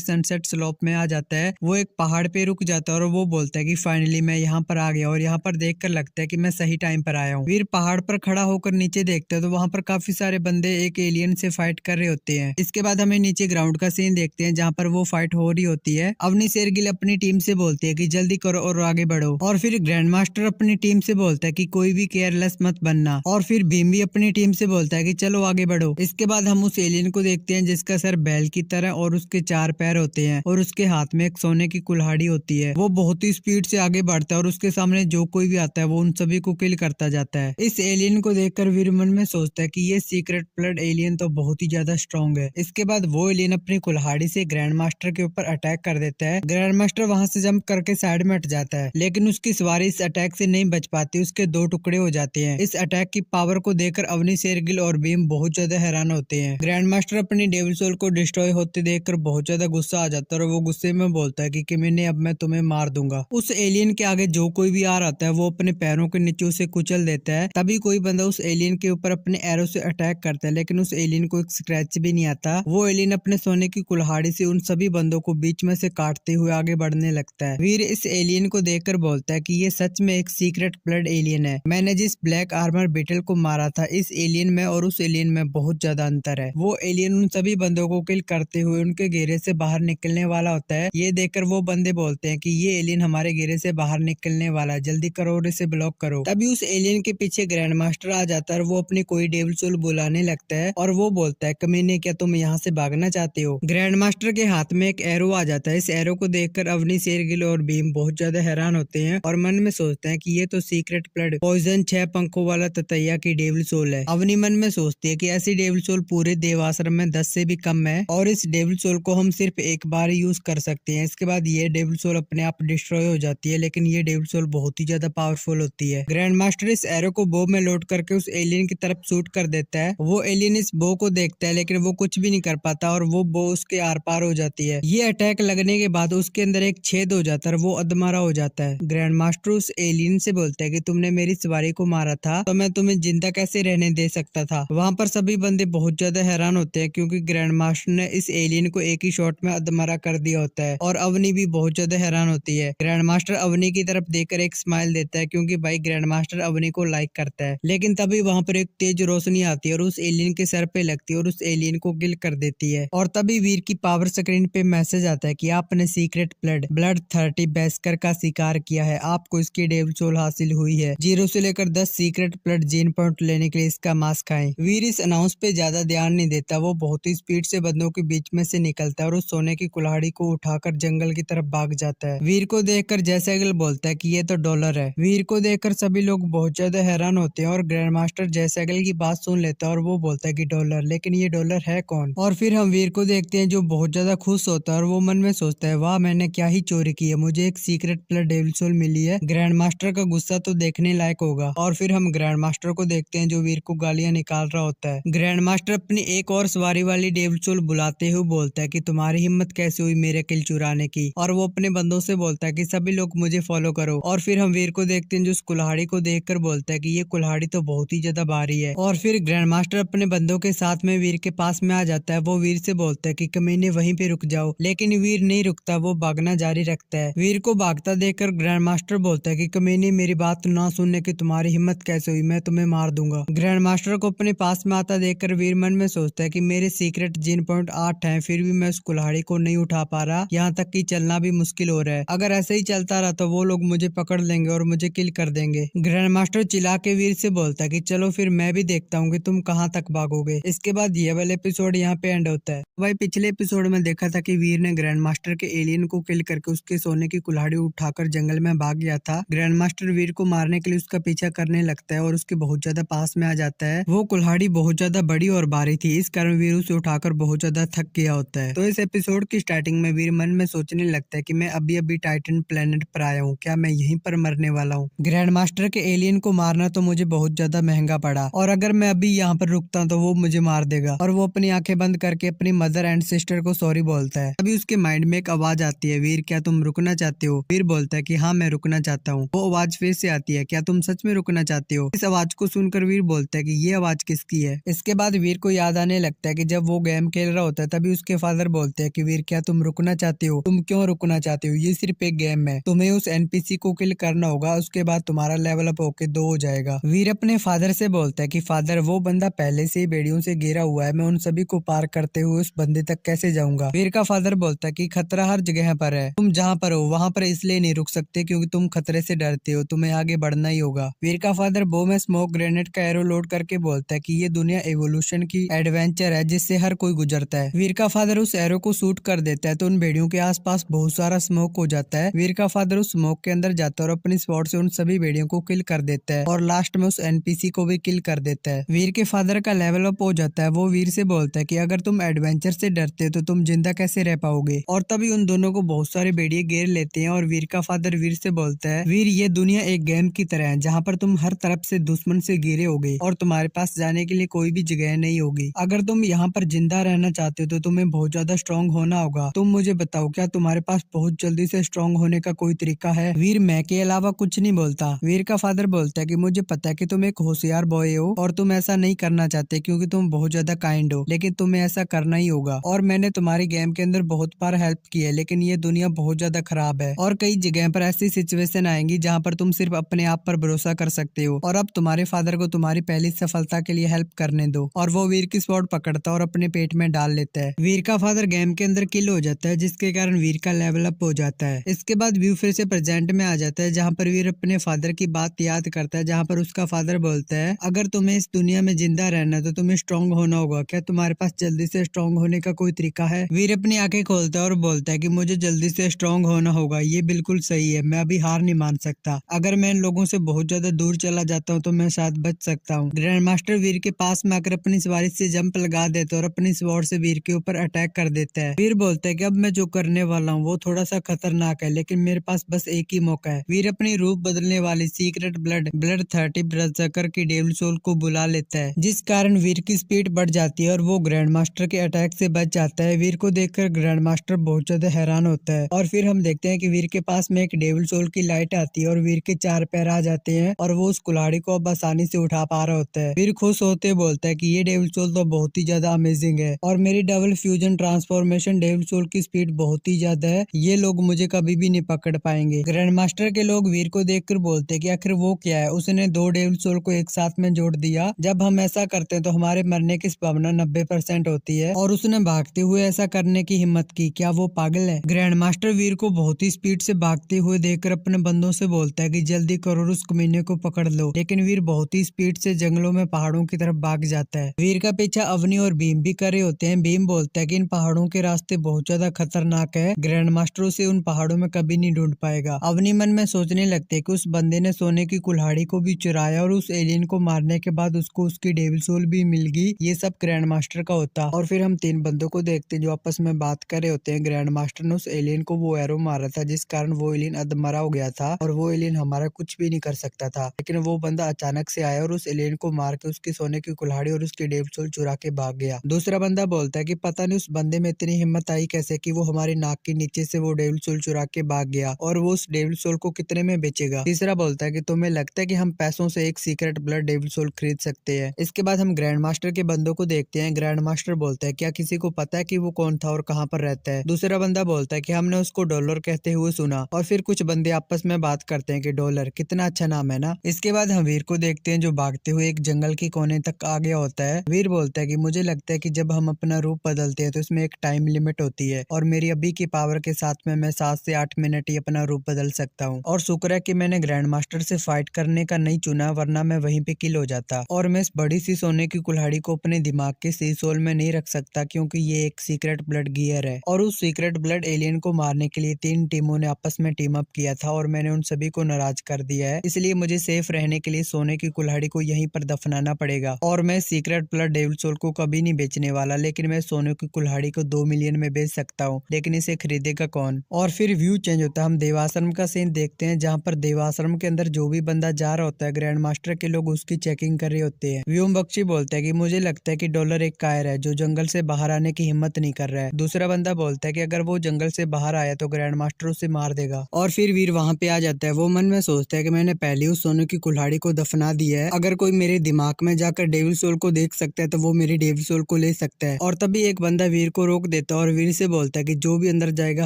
सनसेट स्लोप में आ जाता है। वो एक पहाड़ पे रुक जाता है और वो बोलता है कि फाइनली मैं यहाँ पर आ गया, और यहाँ पर देखकर लगता है कि मैं सही टाइम पर आया हूँ। वीर पहाड़ पर खड़ा होकर नीचे देखते हैं तो वहाँ पर काफी सारे बंदे एक एलियन से फाइट कर रहे होते हैं। इसके बाद हमें नीचे ग्राउंड का सीन देखते हैं जहाँ पर वो फाइट हो रही होती है। अवनी शेरगिल अपनी टीम से बोलती है कि जल्दी करो और आगे बढ़ो, और फिर ग्रैंड मास्टर अपनी टीम से बोलता है कि कोई भी केयरलेस मत बनना, और फिर भीम भी अपनी टीम से बोलता है कि चलो आगे बढ़ो। इसके बाद हम उस एलियन को देखते हैं जिसका सर बैल की तरह और उसके 4 पैर होते हैं और उसके हाथ में एक सोने की कुल्हाड़ी होती है। वो बहुत ही स्पीड से आगे बढ़ता है और उसके सामने जो कोई भी आता है वो उन सभी को किल करता जाता है। इस एलियन को देखकर वीर मन में सोचता है कि ये सीक्रेट ब्लड एलियन तो बहुत ही ज्यादा स्ट्रॉन्ग है। इसके बाद वो एलियन अपनी कुल्हाड़ी से ग्रैंड मास्टर के ऊपर अटैक कर देता है। ग्रैंड मास्टर वहां से जंप करके साइड में हट जाता है, लेकिन उसकी सवारी इस अटैक से नहीं बच पाती, उसके 2 टुकड़े हो जाते हैं। इस अटैक की पावर को देखकर अवनी शेरगिल और भीम बहुत ज्यादा हैरान होते हैं। ग्रैंड मास्टर अपनी डेविल सोल को डिस्ट्रॉय होते देखकर बहुत ज्यादा गुस्सा आ जाता है और वो गुस्से में बोलता है कि मैंने अब मैं तुम्हें मार दूंगा। उस एलियन के आगे जो कोई भी आ रहा है वो अपने पैरों के नीचे उसे कुचल देता है। तभी कोई बंदा उस एलियन के ऊपर अपने एरो से अटैक करता है, लेकिन उस एलियन को एक स्क्रैच भी नहीं आता। वो एलियन अपने सोने की कुल्हाड़ी से उन सभी बंदों को बीच में से काटते हुए आगे बढ़ने लगता है। वीर इस एलियन को देखकर बोलता है कि ये सच में एक सीक्रेट ब्लड एलियन है। मैंने जिस ब्लैक आर्मर बीटल को मारा था, इस एलियन में और उस एलियन में बहुत ज्यादा अंतर है। वो एलियन उन सभी बंदों को किल करते हुए उनके घेरे से बाहर निकलने वाला होता है। ये देखकर वो बंदे बोलते हैं कि ये एलियन हमारे घेरे से बाहर निकलने वाला है, जल्दी करो और इसे ब्लॉक करो। तभी उस एलियन के पीछे ग्रैंड मास्टर आ जाता है और वो अपनी कोई डेविल सोल बुलाने लगता है और वो बोलता है कमीने, क्या तुम यहाँ से भागना चाहते हो? ग्रैंड मास्टर के हाथ में एक एरो आ जाता है। इस एरो को देखकर अवनी शेरगिल और भीम बहुत ज्यादा हैरान होते हैं और मन में सोचते हैं कि ये तो सीक्रेट ब्लड पॉइजन 6 पंखों वाला ततैया की डेविल सोल है। अवनी मन में सोचती है कि ऐसी डेविल सोल पूरे देवाश्रम में 10 से भी कम है और इस डेविल सोल को हम सिर्फ एक बार यूज कर सकते हैं। इसके बाद ये डेविल सोल अपने आप डिस्ट्रॉय हो जाती है, लेकिन ये डेविल सोल बहुत ही ज्यादा पावरफुल होती है। ग्रैंड मास्टर इस एरो को बो में लोड करके उस एलियन की तरफ शूट कर देता है। वो एलियन इस बो को देखता है लेकिन वो कुछ भी नहीं कर पाता और वो बो उसके आर पार हो जाती है। ये अटैक लगने के बाद उसके अंदर एक छेद हो जाता है और वो अधमरा हो जाता है। ग्रैंड मास्टर उस एलियन से बोलता है कि तुमने मेरी सवारी को मारा था तो मैं तुम्हें जिंदा कैसे रहने दे सकता था। वहाँ पर सभी बंदे बहुत ज्यादा हैरान होते हैं क्योंकि ग्रैंड मास्टर ने इस एलियन को एक ही शॉट में अधमरा कर दिया होता है और अवनी भी बहुत ज्यादा हैरान होती है। ग्रैंड मास्टर अवनी की तरफ देखकर एक स्माइल देता है क्योंकि भाई ग्रैंड मास्टर अवनी को लाइक करता है। लेकिन तभी वहाँ पर एक तेज रोशनी आती है और उस एलियन के सर पे लगती है और उस एलियन को किल कर देती है। और तभी वीर की पावर स्क्रीन पे मैसेज आता है कि आपने सीक्रेट ब्लड 30 बेस्कर का शिकार किया है, आपको इसकी डेविल सोल हासिल हुई है। 0 से लेकर 10 सीक्रेट ब्लड जीन पॉइंट लेने के लिए इसका मास्क खाएं। वीर इस अनाउंस पे ज्यादा ध्यान नहीं देता, वो बहुत ही स्पीड से बंदों के बीच में से निकलता है और उस सोने की कुल्हाड़ी को उठाकर जंगल की तरफ भाग जाता है। वीर को देखकर जैसेगल बोलता है कि ये तो डॉलर है। वीर को देखकर सभी लोग बहुत ज्यादा हैरान होते हैं और ग्रैंड मास्टर जैसेगल की बात सुन लेता है और वो बोलता है कि डॉलर, लेकिन ये डॉलर है कौन? और फिर हम वीर को देखते हैं जो बहुत ज्यादा खुश होता है और वो मन में सोचता है वाह मैंने क्या ही चोरी की है, मुझे एक सीक्रेट ब्लड डेविल सोल मिली है। ग्रैंड मास्टर का गुस्सा तो देखने लायक होगा। और फिर हम ग्रैंड मास्टर को देखते हैं जो वीर को गालियां निकाल रहा होता है। ग्रैंड मास्टर अपनी एक और सवारी वाली डेविल सोल बुलाते हुए बोलता है कि तुम्हारी हिम्मत कैसे हुई मेरे किल चुराने की, और वो अपने बंदों से बोलता है कि सभी लोग मुझे फॉलो करो। और फिर हम वीर को देखते हैं जो उस कुल्हाड़ी को देखकर बोलता है कि ये कुल्हाड़ी तो बहुत ही ज्यादा भारी है। और फिर ग्रैंड मास्टर अपने बंदों के साथ में वीर के पास में आ जाता है। वो वीर से बोलता है कि कमीने वहीं पे रुक जाओ, लेकिन वीर नहीं रुकता, वो भागना जारी रखता है। वीर को भागता देखकर ग्रैंड मास्टर बोलता है कि कमीने मेरी बात ना सुनने की तुम्हारी हिम्मत कैसे हुई, मैं तुम्हें मार दूंगा। ग्रैंड मास्टर को अपने पास में आता देखकर वीर मन में सोचता है कि मेरे सीक्रेट जीन पॉइंट 8 है, फिर भी मैं उस कुल्हाड़ी को नहीं उठा पा रहा, यहाँ तक कि चलना भी मुश्किल हो रहा है। अगर ऐसे ही चलता रहा तो वो लोग मुझे पकड़ लेंगे और मुझे किल कर देंगे। ग्रैंड मास्टर चिल्ला के वीर से बोलता है कि चलो फिर मैं भी देखता हूँ कि तुम कहाँ तक भागोगे। इसके बाद ये वाला एपिसोड यहाँ पे एंड होता है। भाई पिछले एपिसोड में देखा था कि वीर ने ग्रैंड मास्टर के एलियन को किल करके उसके सोने की कुल्हाड़ी उठाकर जंगल में भाग गया था। ग्रैंड मास्टर वीर को मारने के लिए उसका पीछा करने लगता है और उसके बहुत ज्यादा पास में आ जाता है। वो कुल्हाड़ी बहुत ज्यादा बड़ी और भारी थी, इस कारण वीर उसे उठाकर बहुत ज्यादा थक गया होता है। तो इस एपिसोड की स्टार्टिंग में वीर मन में सोचने लगता है कि मैं अभी अभी टाइटन प्लेनेट पर आया हूँ, क्या मैं यहीं पर मरने वाला हूँ। ग्रैंड मास्टर के एलियन को मारना तो मुझे बहुत ज्यादा महंगा पड़ा, और अगर मैं अभी यहाँ पर रुकता तो वो मुझे मार देगा। और वो अपनी आंखें बंद करके अपनी मदर एंड सिस्टर को सॉरी बोलता है। अभी उसके माइंड में एक आवाज आती है, वीर क्या तुम रुकना चाहते हो? वीर बोलता है कि हाँ मैं रुकना चाहता हूँ। वो आवाज फिर से आती है, क्या तुम सच में रुकना चाहते हो? इस आवाज को सुनकर वीर बोलता है कि ये आवाज किसकी है। इसके बाद वीर को याद आने लगता है कि जब वो गेम खेल रहा होता है तभी उसके फादर बोलते हैं कि वीर क्या तुम रुकना चाहते हो? तुम क्यों रुकना चाहते हो? ये सिर्फ एक गेम है, तुम्हें उस एनपीसी को किल करना होगा, उसके बाद तुम्हारा लेवल अप होके 2 हो जाएगा। वीर अपने फादर से बोलता है कि फादर वो बंदा पहले से ही बेड़ियों से घिरा हुआ है, मैं उन सभी को पार करते हुए उस बंदे तक कैसे जाऊंगा। वीर का फादर बोलता है कि खतरा हर जगह पर है, तुम जहाँ पर हो वहाँ पर इसलिए नहीं रुक सकते क्योंकि तुम खतरे से डरते हो, तुम्हें आगे बढ़ना ही होगा। वीर का फादर बो में स्मोक ग्रेनेड का एरो लोड करके बोलता है कि ये दुनिया एवोल्यूशन की एडवेंचर है जिससे हर कोई गुजरता है। वीर का फादर उस एरो को शूट कर देता है तो उन भेड़ियों के आसपास बहुत सारा स्मोक हो जाता है। वीर का फादर उस स्मोक के अंदर जाता है और अपनी स्वॉर्ड से उन सभी भेड़ियों को किल कर देता है और लास्ट में उस एनपीसी को भी किल कर देता है। वीर के फादर का लेवल अप हो जाता है। वो वीर से बोलता है कि अगर तुम एडवेंचर से डरते हो तो तुम जिंदा कैसे रह पाओगे। और तभी उन दोनों को बहुत सारे भेड़िए घेर लेते हैं और वीर का फादर वीर से बोलता है, वीर ये दुनिया एक गेम की तरह है जहाँ पर तुम हर तरफ से दुश्मन से घिरे होगे और तुम्हारे पास जाने के लिए कोई भी जगह नहीं होगी। अगर तुम यहाँ पर जिंदा रहना चाहते हो तो तुम्हें बहुत ज्यादा स्ट्रॉन्ग होना होगा। तुम मुझे बताओ क्या तुम्हारे पास बहुत जल्दी से स्ट्रॉन्ग होने का कोई तरीका है? वीर मैं के अलावा कुछ नहीं बोलता। वीर का फादर बोलता है कि मुझे पता है कि तुम एक होशियार बॉय हो और तुम ऐसा नहीं करना चाहते क्योंकि तुम बहुत ज्यादा काइंड हो, लेकिन तुम्हें ऐसा करना ही होगा। और मैंने तुम्हारी गेम के अंदर बहुत बार हेल्प की है, लेकिन ये दुनिया बहुत ज्यादा खराब है और कई जगह पर ऐसी सिचुएशन आएंगी जहाँ पर तुम सिर्फ अपने आप पर भरोसा कर सकते हो। और अब तुम्हारे फादर को तुम्हारी पहली सफलता के लिए हेल्प करने दो। और वो वीर की स्वॉर्ड पकड़ता है और अपने पेट में डाल लेता है। वीर का फादर गेम के अंदर किल हो जाता है जिसके कारण वीर का लेवल अप हो जाता है। इसके बाद व्यू फिर से प्रेजेंट में आ जाता है जहाँ पर वीर अपने फादर की बात याद करता है, जहाँ पर उसका फादर बोलता है, अगर तुम्हें इस दुनिया में जिंदा रहना है तो तुम्हें स्ट्रॉन्ग होना होगा, क्या तुम्हारे पास जल्दी से स्ट्रॉन्ग होने का कोई तरीका है? वीर अपनी आंखें खोलता है और बोलता है कि मुझे जल्दी से स्ट्रॉन्ग होना होगा, ये बिल्कुल सही है, मैं अभी हार नहीं मान सकता। अगर मैं इन लोगों से बहुत ज्यादा दूर चला जाता हूँ तो मैं शायद बच सकता हूँ। ग्रैंड मास्टर वीर के पास में आकर अपनी सवारी से जंप लगा देता है और अपनी स्वॉर्ड से वीर के ऊपर अटैक कर देता है। वीर बोलता है कि अब मैं जो करने वाला हूँ वो थोड़ा सा खतरनाक है, लेकिन मेरे पास बस एक ही मौका है। वीर अपनी रूप बदलने वाली सीक्रेट ब्लड 30 ब्रजकर की डेविल सोल को बुला लेता है, जिस कारण वीर की स्पीड बढ़ जाती है और वो ग्रैंड मास्टर के अटैक से बच जाता है। वीर को देखकर ग्रैंड मास्टर बहुत ज्यादा हैरान होता है और फिर हम देखते हैं कि वीर के पास में एक डेविल सोल की लाइट आती है और वीर के 4 पैर आ जाते हैं और वो उस कुल्हाड़ी को अब आसानी से उठा पा रहा होता है। वीर खुश होते बोलता है कि ये डेविल सोल तो बहुत ही ज्यादा अमेजिंग है और मेरी double fusion transformation devil soul की स्पीड बहुत ही ज्यादा है, ये लोग मुझे कभी भी नहीं पकड़ पाएंगे। ग्रैंड मास्टर के लोग वीर को देखकर बोलते हैं कि आखिर वो क्या है, उसने 2 डेविल सोल को एक साथ में जोड़ दिया। जब हम ऐसा करते हैं तो हमारे मरने की संभावना 90% होती है और उसने भागते हुए ऐसा करने की हिम्मत की, क्या वो पागल है? ग्रैंड मास्टर वीर को बहुत ही स्पीड से भागते हुए देखकर अपने बंदों से बोलता है कि जल्दी करो उस कमीने को पकड़ लो, लेकिन वीर बहुत ही स्पीड से जंगलों में पहाड़ों की तरफ भाग जाता है। वीर का पीछा अवनी और भीम भी कर रहे होते हैं। भीम बोलता है कि इन पहाड़ों के रास्ते बहुत ज्यादा खतरनाक है, ग्रैंड मास्टर उसे उन पहाड़ों में कभी नहीं ढूंढ पाएगा। अवनी मन में सोचने लगते है कि उस बंदे ने सोने की कुल्हाड़ी को भी चुराया और उस एलियन को मारने के बाद उसको उसकी डेविल सोल भी मिल गई, ये सब ग्रैंड मास्टर का होता। और फिर हम 3 बंदों को देखते हैं जो आपस में बात कर रहे होते हैं। ग्रैंड मास्टर ने उस एलियन को वो एरो मारा था जिस कारण वो एलियन अधमरा हो गया था और वो एलियन हमारा कुछ भी नहीं कर सकता था, लेकिन वो बंदा अचानक से आया और उस एलियन को मार के उसकी सोने की कुल्हाड़ी और उसकी डेविल सोल चुरा के भाग गया। दूसरा बंदा बोलता है कि पता नहीं उस बंदे में इतनी हिम्मत आई कैसे कि वो हमारी नाक के नीचे से वो डेविल सोल चुरा के भाग गया और वो उस डेविल सोल को कितने में बेचेगा। तीसरा बोलता है कि तुम्हें लगता है कि हम पैसों से एक सीक्रेट ब्लड डेविल सोल खरीद सकते हैं। इसके बाद हम ग्रैंड मास्टर के बंदों को देखते हैं। ग्रैंड मास्टर बोलता है क्या किसी को पता है कि वो कौन था और कहाँ पर रहता है? दूसरा बंदा बोलता है कि हमने उसको डॉलर कहते हुए सुना। और फिर कुछ बंदे आपस में बात करते हैं कि डॉलर कितना अच्छा नाम है ना। इसके बाद हम वीर को देखते हैं जो भागते हुए एक जंगल के कोने तक आ गया होता है। वीर बोलता है कि मुझे लगता है कि जब हम अपना रूप बदलते हैं तो इसमें एक टाइम लिमिट होती है और मेरी अभी की पावर के साथ में मैं 7 से 8 मिनट ही अपना रूप बदल सकता हूँ। और शुक्र है कि मैंने ग्रैंड मास्टर से फाइट करने का नहीं चुना, वरना मैं वहीं पे किल हो जाता। और मैं इस बड़ी सी सोने की कुल्हाड़ी को अपने दिमाग के सी सोल में नहीं रख सकता क्योंकि ये एक सीक्रेट ब्लड गियर है और उस सीक्रेट ब्लड एलियन को मारने के लिए 3 टीमों ने आपस में टीम अप किया था और मैंने उन सभी को नाराज कर दिया है। इसलिए मुझे सेफ रहने के लिए सोने की कुल्हाड़ी को यहीं पर दफनाना पड़ेगा और मैं सीक्रेट ब्लड डेविल सोल को कभी नहीं बेचने वाला, लेकिन मैं सोने की कुल्हाड़ी को 2 मिलियन में बेच सकता हूँ, लेकिन इसे खरीदने खरीदेगा कौन। और फिर व्यू चेंज होता है, हम देवाश्रम का सीन देखते हैं जहाँ पर देवाश्रम के अंदर जो भी बंदा जा रहा होता है ग्रैंड मास्टर के लोग उसकी चेकिंग कर रहे होते हैं। व्योम बख्शी बोलता है कि मुझे लगता है कि डॉलर एक कायर है जो जंगल से बाहर आने की हिम्मत नहीं कर रहा है। दूसरा बंदा बोलता है कि अगर वो जंगल से बाहर आया तो ग्रैंड मास्टर उसे मार देगा। और फिर वीर वहाँ पे आ जाता है। वो मन में सोचता है कि मैंने पहले उस सोने की कुल्हाड़ी को दफना दिया है, अगर कोई मेरे दिमाग में जाकर डेविल सोल को देख सकता है तो वो मेरी डेविल सोल को ले सकता है। और तभी एक बंदा वीर को रोक देता है और वीर से बोलता है कि जो भी अंदर जाएगा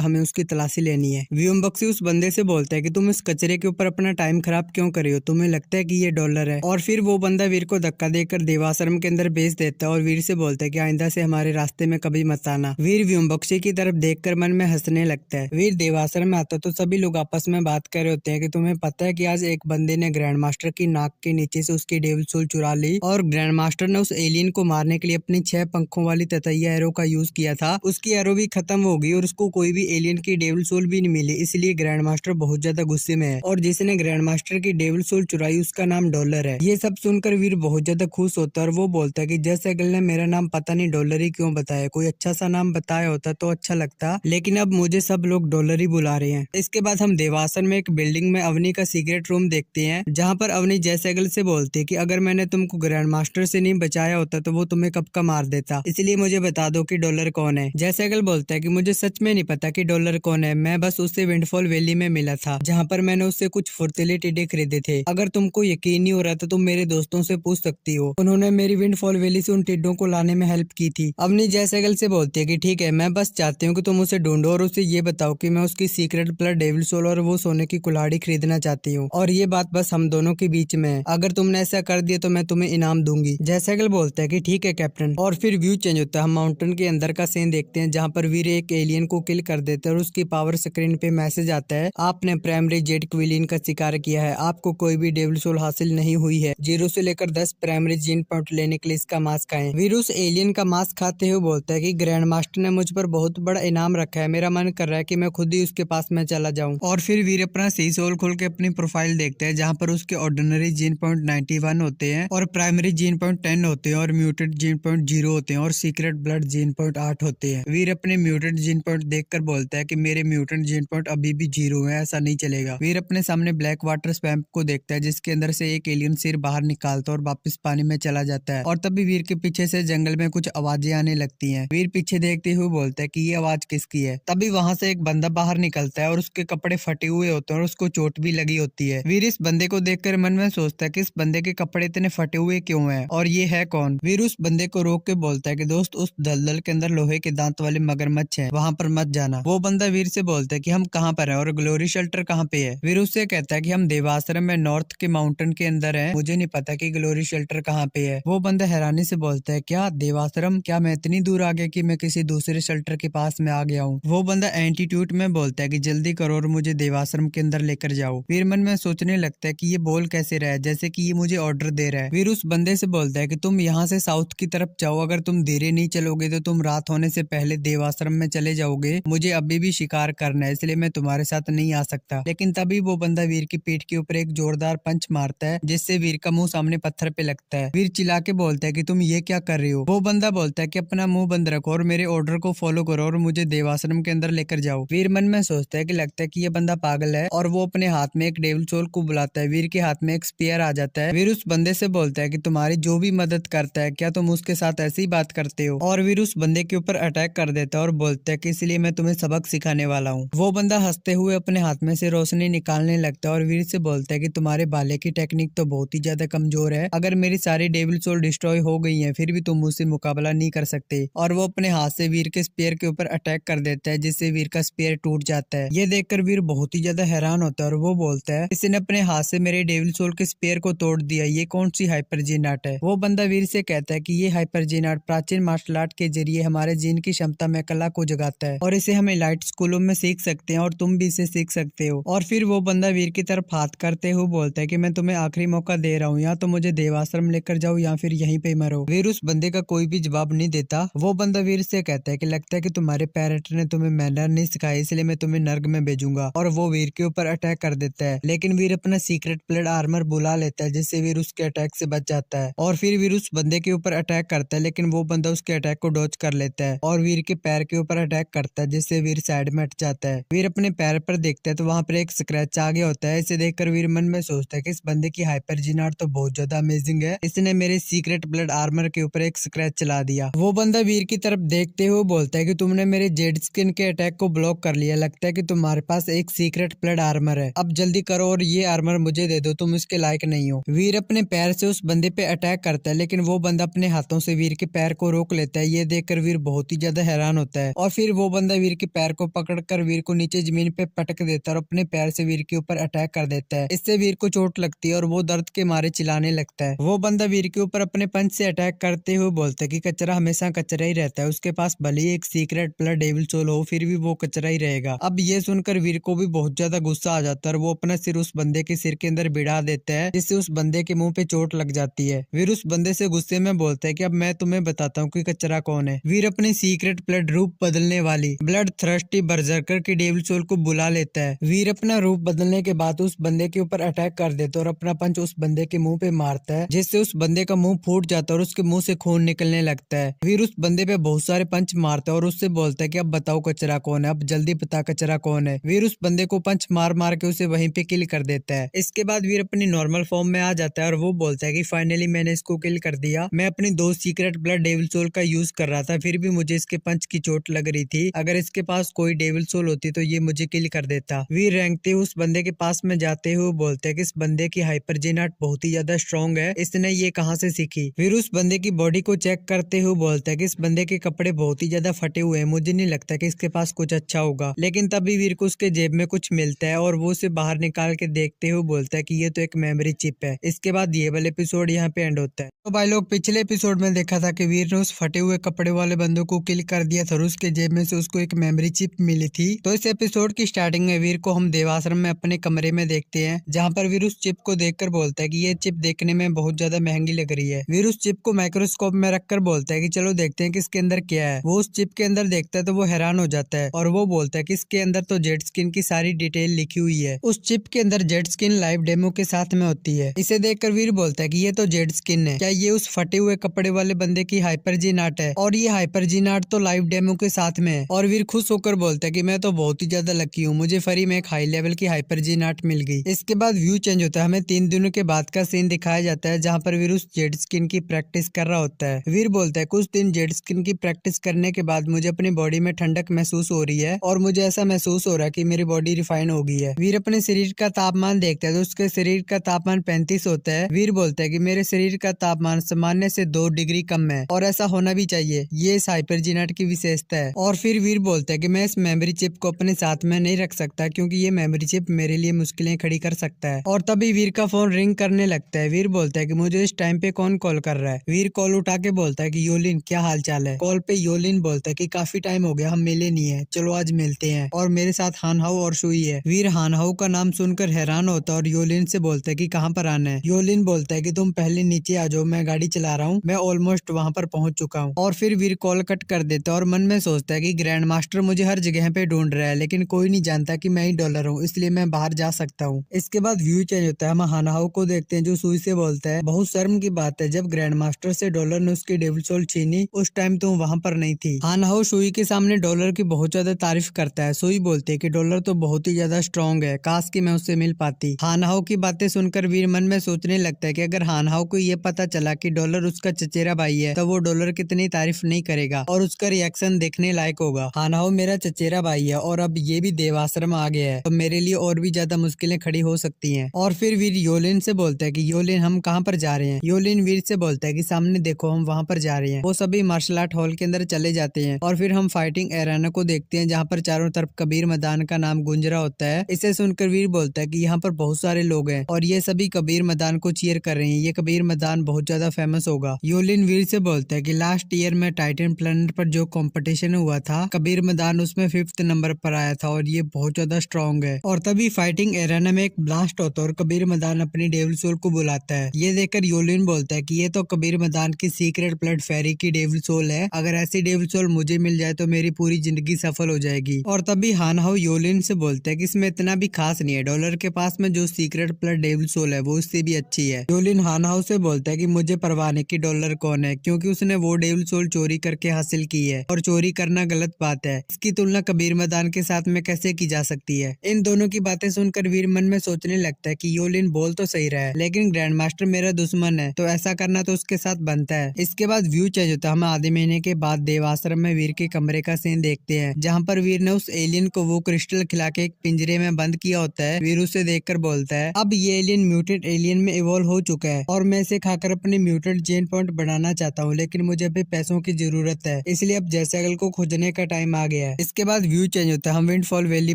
हमें उसकी तलाशी लेनी है। व्योम बख्शी उस बंदे से बोलता है कि तुम इस कचरे के ऊपर अपना टाइम खराब क्यों कर रहे हो, तुम्हें लगता है कि ये डॉलर है। और फिर वो बंदा वीर को धक्का देकर देवाश्रम के अंदर भेज देता है और वीर से बोलता है कि आइंदा से हमारे रास्ते में कभी मत आना। वीर व्योम बख्शी की तरफ देखकर मन में हंसने लगता है। वीर देवाश्रम में आता तो सभी लोग आपस में बात कर रहे होते हैं कि तुम्हें पता है कि आज एक बंदे ने ग्रैंड मास्टर की नाक के नीचे से उसकी डेविल सोल चुरा ली और ग्रैंड मास्टर ने उस एलियन को मारने के लिए अपनी 6 पंखों वाली ततैया एरो का यूज किया था। उसकी एरो भी खत्म हो गई और उसको कोई भी एलियन की डेविल सोल भी नहीं मिली, इसलिए ग्रैंड मास्टर बहुत ज्यादा गुस्से में है। और जिसने ग्रैंड मास्टर की डेविल सोल चुराई उसका नाम डॉलर है। ये सब सुनकर वीर बहुत ज्यादा खुश होता है और वो बोलता है कि जैसे अगल ने मेरा नाम पता नहीं डॉलर ही क्यों बताया, कोई अच्छा सा नाम बताया होता तो अच्छा लगता, लेकिन अब मुझे सब लोग डॉलर ही बुला रहे हैं। इसके बाद हम देवासन में एक बिल्डिंग में अवनी का सीक्रेट रूम देखते हैं जहाँ पर अवनी जयसेगल से बोलती है कि अगर मैंने तुमको ग्रैंड मास्टर से नहीं बचाया होता तो वो तुम्हें कब का मार देता, इसलिए मुझे बता दो कि डॉलर कौन है। जयसेगल बोलता है कि मुझे सच में नहीं पता कि डॉलर कौन है, मैं बस उससे विंडफॉल वैली में मिला था जहाँ पर मैंने उससे कुछ फुर्तीले टिड्डे खरीदे थे। अगर तुमको यकीन नहीं हो रहा तो तुम मेरे दोस्तों से पूछ सकती हो, उन्होंने मेरी विंडफॉल वैली से उन टिड्डों को लाने में हेल्प की थी। अवनी जयसेगल से बोलती है कि ठीक है, मैं बस चाहती हूँ कि तुम उसे ढूंढो और उसे ये बताओ कि मैं उसकी सीक्रेट ब्लड डेविल सोल और वो सोने की कुल्हाड़ी खरीदना चाहती हूँ और ये बात बस हम दोनों के बीच में है, अगर तुमने ऐसा कर दिया तो मैं तुम्हें इनाम दूंगी। जयसेगल बोलता है कि ठीक है कैप्टन। और फिर व्यू चेंज होता है, हम माउंटेन के अंदर का सीन देखते हैं जहाँ पर वीर एक एलियन को किल कर देते हैं और उसकी पावर स्क्रीन पे मैसेज आता है, आपने प्राइमरी जेट क्विलिन का शिकार किया है, आपको कोई भी डेविल सोल हासिल नहीं हुई है, 0 से लेकर 10 प्राइमरी जीन पॉइंट लेने के लिए इसका मास्क खाएं। वीर उस एलियन का मास्क खाते हुए बोलता है कि ग्रैंड मास्टर ने मुझ पर बहुत बड़ा इनाम रखा है, मेरा मन कर रहा है कि मैं खुद ही उसके पास में चला जाऊं। और फिर वीर अपना सी सोल खोल के अपनी प्रोफाइल देखते हैं जहाँ पर उसके ऑर्डिनरी जीन पॉइंट 91 होते हैं और प्राइमरी जीन पॉइंट 10 होते हैं और म्यूटेड जीन पॉइंट 0 होते हैं और सीक्रेट ब्लड जीन पॉइंट 8 होते हैं। वीर अपने म्यूटेड जीन पॉइंट देखकर बोलता है कि मेरे म्यूटेड जीन पॉइंट अभी भी 0 है, ऐसा नहीं चलेगा। वीर अपने सामने ब्लैक वाटर स्वैम्प को देखता है जिसके अंदर से एक एलियन सिर बाहर निकालता है और वापस पानी में चला जाता है। और तभी वीर के पीछे से जंगल में कुछ आवाजें आने लगती हैं। वीर पीछे देखते हुए बोलता है कि ये आवाज किसकी है। तभी वहां से एक बंदा बाहर निकलता है और उसके कपड़े फटे हुए होते हैं और उसको चोट भी लगी होती है। वीर इस बंदे को देखकर मन में सोचता है कि इस बंदे के कपड़े इतने फटे हुए क्यों हैं और ये है कौन। वीर उस बंदे को रोक के बोलता है कि दोस्त, उस दलदल के अंदर लोहे के दांत वाले मगरमच्छ है, वहां पर मत जाना। वो बंदा वीर से बोलता है कि हम कहाँ पर है और ग्लोरी शेल्टर कहाँ पे है। वीर उससे कहता है कि हम देवाश्रम में नॉर्थ के माउंटेन के अंदर है, मुझे नहीं पता कि ग्लोरी शेल्टर कहाँ पे है। वो बंदा हैरानी से बोलता है, क्या देवाश्रम, क्या मैं इतनी दूर आ गया कि मैं किसी दूसरे शेल्टर के पास में आ गया हूँ। वो बंदा एंटीट्यूड में बोलता है कि जल्दी करो और मुझे देवाश्रम के अंदर लेकर जाओ। वीर मन में सोचने लगता है कि ये बोल कैसे रहा है, जैसे कि ये मुझे ऑर्डर दे रहा है। वीर उस बंदे से बोलता है कि तुम यहाँ से साउथ की तरफ जाओ, अगर तुम धीरे नहीं चलोगे तो तुम रात होने से पहले देवाश्रम में चले जाओगे, मुझे अभी भी शिकार करना है इसलिए मैं तुम्हारे साथ नहीं आ सकता। लेकिन तभी वो बंदा वीर की पीठ के ऊपर एक जोरदार पंच मारता है जिससे वीर का मुंह सामने पत्थर पे लगता है। वीर चिल्ला के बोलता है कि तुम ये क्या कर रहे हो। वो बंदा बोलता है कि अपना मुंह बंद रखो और मेरे ऑर्डर को फॉलो करो और मुझे देवाश्रम के अंदर लेकर जाओ। वीर मन में सोचता है कि लगता है कि ये बंदा पागल है और वो अपने हाथ में एक डेविल सोल को बुलाता है। वीर के हाथ में एक स्पीयर आ जाता है। वीर उस बंदे से बोलता है कि तुम्हारी जो भी मदद करता है क्या तुम उसके साथ ऐसी ही बात करते हो। और वीर उस बंदे के ऊपर अटैक कर देता है और बोलता है कि इसलिए मैं तुम्हें सबक सिखाने वाला हूँ। वो बंदा हंसते हुए अपने हाथ में से रोशनी निकालने लगता है और वीर से बोलता है कि तुम्हारे भाले की टेक्निक तो बहुत ही ज्यादा कमजोर है, अगर मेरी सारी डेविल सोल डिस्ट्रॉय हो गई है फिर भी तुम मुझसे मुकाबला नहीं कर सकते। और वो अपने हाथ से वीर के स्पेयर के ऊपर अटैक कर देता है जिससे वीर का स्पेयर टूट जाता है। ये देखकर वीर बहुत ही ज्यादा हैरान होता है और वो बोलता है, इसने अपने हाथ से मेरे डेविल सोल के स्पेयर को तोड़ दिया, ये कौन सी हाइपर जीन आर्ट है। वो बंदा वीर से कहता है कि ये हाइपर जीन आर्ट प्राचीन मार्शल आर्ट के जरिए हमारे जीन की क्षमता में कला को जगाता है और इसे हम एलाइट स्कूलों में सीख सकते हैं और तुम भी इसे सीख सकते हो। और फिर वो बंदा वीर की तरफ हाथ करते हुए बोलता है कि मैं तुम्हें आखिरी मौका दे रहा हूँ, या तो मुझे देवाश्रम लेकर जाओ या फिर यहीं पे मरो। वीर उस बंदे का कोई भी जवाब नहीं देता। वो बंदा वीर से कहता है कि लगता है कि तुम्हारे पेरेंट ने तुम्हें मैनर नहीं सिखाया इसलिए मैं तुम्हें नर्क में भेजूंगा। और वो वीर के ऊपर अटैक कर देता है, लेकिन वीर अपना सीक्रेट प्लेट आर्मर बुला लेता है जिससे वीर उसके अटैक से बच जाता है। और फिर वीर उस बंदे के ऊपर अटैक करता है लेकिन वो बंदा उसके अटैक को डॉज कर लेता है और वीर के पैर के ऊपर अटैक करता है जिससे जिससे वीर साइड में हट जाता है। वीर अपने पैर पर देखता है तो वहाँ पर एक स्क्रैच आ गया होता है। इसे देखकर वीर मन में सोचता है कि इस बंदे की हाइपर जीनाट तो बहुत ज्यादा अमेजिंग है, इसने मेरे सीक्रेट ब्लड आर्मर के ऊपर एक स्क्रैच चला दिया। वो बंदा वीर की तरफ देखते हुए बोलता है कि तुमने मेरे जेड स्किन के अटैक को ब्लॉक कर लिया, लगता है कि तुम्हारे पास एक सीक्रेट ब्लड आर्मर है, अब जल्दी करो और ये आर्मर मुझे दे दो, तुम इसके लायक नहीं हो। वीर अपने पैर से उस बंदे पे अटैक करता है लेकिन वो बंदा अपने हाथों से वीर के पैर को रोक लेता है। ये देखकर वीर बहुत ही ज्यादा हैरान होता है और फिर वो बंदा वीर के पैर को पकड़कर वीर को नीचे जमीन पे पटक देता है और अपने पैर से वीर के ऊपर अटैक कर देता है। इससे वीर को चोट लगती है और वो दर्द के मारे चिल्लाने लगता है। वो बंदा वीर के ऊपर अपने पंच से अटैक करते हुए बोलता है कि कचरा हमेशा कचरा ही रहता है, उसके पास भले ही एक सीक्रेट ब्लड डेविल सोल हो फिर भी वो कचरा ही रहेगा। अब ये सुनकर वीर को भी बहुत ज्यादा गुस्सा आ जाता है और वो अपना सिर उस बंदे के सिर के अंदर भिड़ा देता है जिससे उस बंदे के मुंह पे चोट लग जाती है। वीर उस बंदे से गुस्से में बोलता है कि अब मैं तुम्हें बताता हूँ कि कचरा कौन है। वीर अपनी सीक्रेट ब्लड रूप बदलने वाली ब्लड थ्रस्टी बर्जरकर की डेविल सोल को बुला लेता है। वीर अपना रूप बदलने के बाद उस बंदे के ऊपर अटैक कर देता है और अपना पंच उस बंदे के मुंह पे मारता है जिससे उस बंदे का मुंह फूट जाता है और उसके मुंह से खून निकलने लगता है। वीर उस बंदे पे बहुत सारे पंच मारता है और उससे बोलता है कि अब बताओ कचरा कौन है, अब जल्दी बता कचरा कौन है। वीर उस बंदे को पंच मार मार के उसे वहीं पे किल कर देता है। इसके बाद वीर अपनी नॉर्मल फॉर्म में आ जाता है और वो बोलता है कि फाइनली मैंने इसको किल कर दिया। मैं अपनी दो सीक्रेट ब्लड डेविल सोल का यूज कर रहा था फिर भी मुझे इसके पंच की चोट लग रही थी, अगर इसके पास कोई डेविल सोल होती तो ये मुझे किल कर देता। वीर रेंगते हुए उस बंदे के पास में जाते हुए बोलते हैं कि इस बंदे की हाइपर जीनाट बहुत ही ज्यादा स्ट्रॉन्ग है, इसने ये कहाँ से सीखी। वीर उस बंदे की बॉडी को चेक करते हुए बोलता है कि इस बंदे के कपड़े बहुत ही ज्यादा फटे हुए हैं, मुझे नहीं लगता कि इसके पास कुछ अच्छा होगा। लेकिन तभी वीर को उसके जेब में कुछ मिलता है और वो उसे बाहर निकाल के देखते हुए बोलता है कि ये तो एक मेमोरी चिप है। इसके बाद ये वाला एपिसोड यहाँ पे एंड होता है। तो भाई लोग पिछले एपिसोड में देखा था कि वीर ने उस फटे हुए कपड़े वाले बंदे को किल कर दिया था और उसके जेब में से उसको एक मेमोरी चिप मिली थी। तो इस एपिसोड की स्टार्टिंग में वीर को हम देवाश्रम में अपने कमरे में देखते हैं जहाँ पर वीर उस चिप को देखकर बोलता है कि ये चिप देखने में बहुत ज्यादा महंगी लग रही है। वीर उस चिप को माइक्रोस्कोप में रखकर बोलता है कि चलो देखते हैं कि इसके अंदर क्या है। वो उस चिप के अंदर देखता है तो वो हैरान हो जाता है और वो बोलता है कि इसके अंदर तो जेड स्किन की सारी डिटेल लिखी हुई है। उस चिप के अंदर जेड स्किन लाइव डेमो के साथ में होती है। इसे देखकर वीर बोलता है कि ये तो जेड स्किन है, क्या ये उस फटे हुए कपड़े वाले बंदे की हाइपर जी नाट है, और ये हाइपर जी नाट तो लाइव डेमो के साथ में है। और वीर खुश होकर बोलता है कि मैं तो बहुत ही ज्यादा लकी हूँ, मुझे फ्री में एक हाई लेवल की हाइपर जी नाट मिल गई। इसके बाद व्यू चेंज होता है, हमें 3 दिनों के बाद का सीन दिखाया जाता है जहाँ पर वीर उस जेड स्किन की प्रैक्टिस कर रहा होता है। वीर बोलता है कुछ दिन जेड स्किन की प्रैक्टिस करने के बाद मुझे अपनी बॉडी में ठंडक महसूस हो रही है और मुझे ऐसा महसूस हो रहा है कि मेरी बॉडी रिफाइन हो गई है। वीर अपने शरीर का तापमान देखता है तो उसके शरीर का तापमान 35 होता है। वीर बोलता है कि मेरे शरीर का तापमान सामान्य से 2 डिग्री कम है और ऐसा होना भी चाहिए, ये इस हाइपर जी नाट की विशेषता है। और फिर वीर बोलता है कि मैं इस मेमोरी चिप को अपने साथ में नहीं रख सकता क्योंकि ये मेमोरी चिप मेरे लिए मुश्किलें खड़ी कर सकता है। और तभी वीर का फोन रिंग करने लगता है। वीर बोलता है कि मुझे इस टाइम पे कौन कॉल कर रहा है। वीर कॉल उठा के बोलता है कि योलिन क्या हाल चाल है। कॉल पे योलिन बोलता है कि काफी टाइम हो गया हम मिले नहीं है, चलो आज मिलते हैं, और मेरे साथ हानहाउ और सुई है। वीर हानहाउ का नाम सुनकर हैरान होता है और योलिन से बोलता है कि कहाँ पर आना है। योलिन बोलता है कि तुम पहले नीचे आ जाओ, मैं गाड़ी चला रहा हूँ, मैं ऑलमोस्ट वहाँ पर पहुंच चुका हूँ। और फिर वीर कॉल कट कर देता है और मन में सोचता है कि ग्रैंड मास्टर मुझे हर जगह पे ढूंढ रहा है लेकिन कोई नहीं जानता कि मैं ही डॉलर हूँ, इसलिए मैं बाहर जा सकता हूँ। इसके बाद व्यू चेंज होता है, हम हानहाउ को देखते हैं जो सुई से बोलता है बहुत शर्म की बात है, जब ग्रैंड मास्टर से डॉलर ने उसकी डेविल सोल छीनी उस टाइम तुम वहाँ पर नहीं थी। हानहाउ सुई के सामने डॉलर की बहुत ज्यादा तारीफ करता है। सुई बोलती है कि डॉलर तो बहुत ही ज्यादा स्ट्रॉन्ग है, काश कि मैं उससे मिल पाती। हानहाउ की बातें सुनकर वीर मन में सोचने लगता है कि अगर हानहाउ को ये पता चला कि डॉलर उसका चचेरा भाई है तो वो डॉलर कितनी तारीफ नहीं करेगा और उसका रिएक्शन देखने लायक होगा। हानहाउ मेरा चचेरा भाई है और अब ये भी देवाश्रम आ गया है तो मेरे लिए और भी ज्यादा मुश्किलें खड़ी हो सकती हैं। और फिर वीर योलिन से बोलता है कि योलिन हम कहाँ पर जा रहे हैं। योलिन वीर से बोलता है कि सामने देखो हम वहाँ पर जा रहे हैं। वो सभी मार्शल आर्ट हॉल के अंदर चले जाते हैं और फिर हम फाइटिंग एरेना को देखते हैं जहाँ पर चारों तरफ कबीर मैदान का नाम गूंज रहा होता है। इसे सुनकर वीर बोलता है कि यहाँ पर बहुत सारे लोग हैं और ये सभी कबीर मैदान को चीयर कर रहे हैं, ये कबीर मैदान बहुत ज्यादा फेमस होगा। योलिन वीर से बोलता है कि लास्ट ईयर में टाइटन प्लेनेट पर जो कंपटीशन हुआ था कबीर मैदान उसमें 5th नंबर पर आया था और ये बहुत ज्यादा स्ट्रॉन्ग है। और तभी फाइटिंग एरेना में एक ब्लास्ट होता है और कबीर मैदान अपनी डेविल सोल को बुलाता है। ये देखकर योलिन बोलता है कि ये तो कबीर मैदान की सीक्रेट ब्लड फेरी की डेविल सोल है, अगर ऐसी डेविल सोल मुझे मिल जाए तो मेरी पूरी जिंदगी सफल हो जाएगी। और तभी हानहाउ योलिन से बोलता है कि इसमें इतना भी खास नहीं है, डॉलर के पास में जो सीक्रेट ब्लड डेविल सोल है वो उससे भी अच्छी है। योलिन हानहाउ से बोलता है कि मुझे परवाह नहीं कि डॉलर कौन है क्योंकि उसने वो डेविल सोल चोरी करके हासिल की है और चोरी करना गलत बात है। है, इसकी तुलना कबीर मैदान के साथ में कैसे की जा सकती है। इन दोनों की बातें सुनकर वीर मन में सोचने लगता है कि योलिन बोल तो सही रहा है, लेकिन ग्रैंड मास्टर मेरा दुश्मन है, तो ऐसा करना तो उसके साथ बनता है। इसके बाद व्यू चेंज होता है। हम आधे महीने के बाद देवाश्रम में वीर के कमरे का सीन देखते हैं, जहाँ पर वीर ने उस एलियन को वो क्रिस्टल खिला के एक पिंजरे में बंद किया होता है। वीर उसे देखकर बोलता है, अब ये एलियन म्यूटेंट एलियन में इवॉल्व हो चुका है और मैं इसे खाकर अपने म्यूटेंट जेन पॉइंट बढ़ाना चाहता हूँ, लेकिन मुझे अभी पैसों की जरूरत है, इसलिए अब जयसैगल को खोजने का टाइम आ गया है। इसके बाद व्यू चेंज होता है। हम विंडफॉल वैली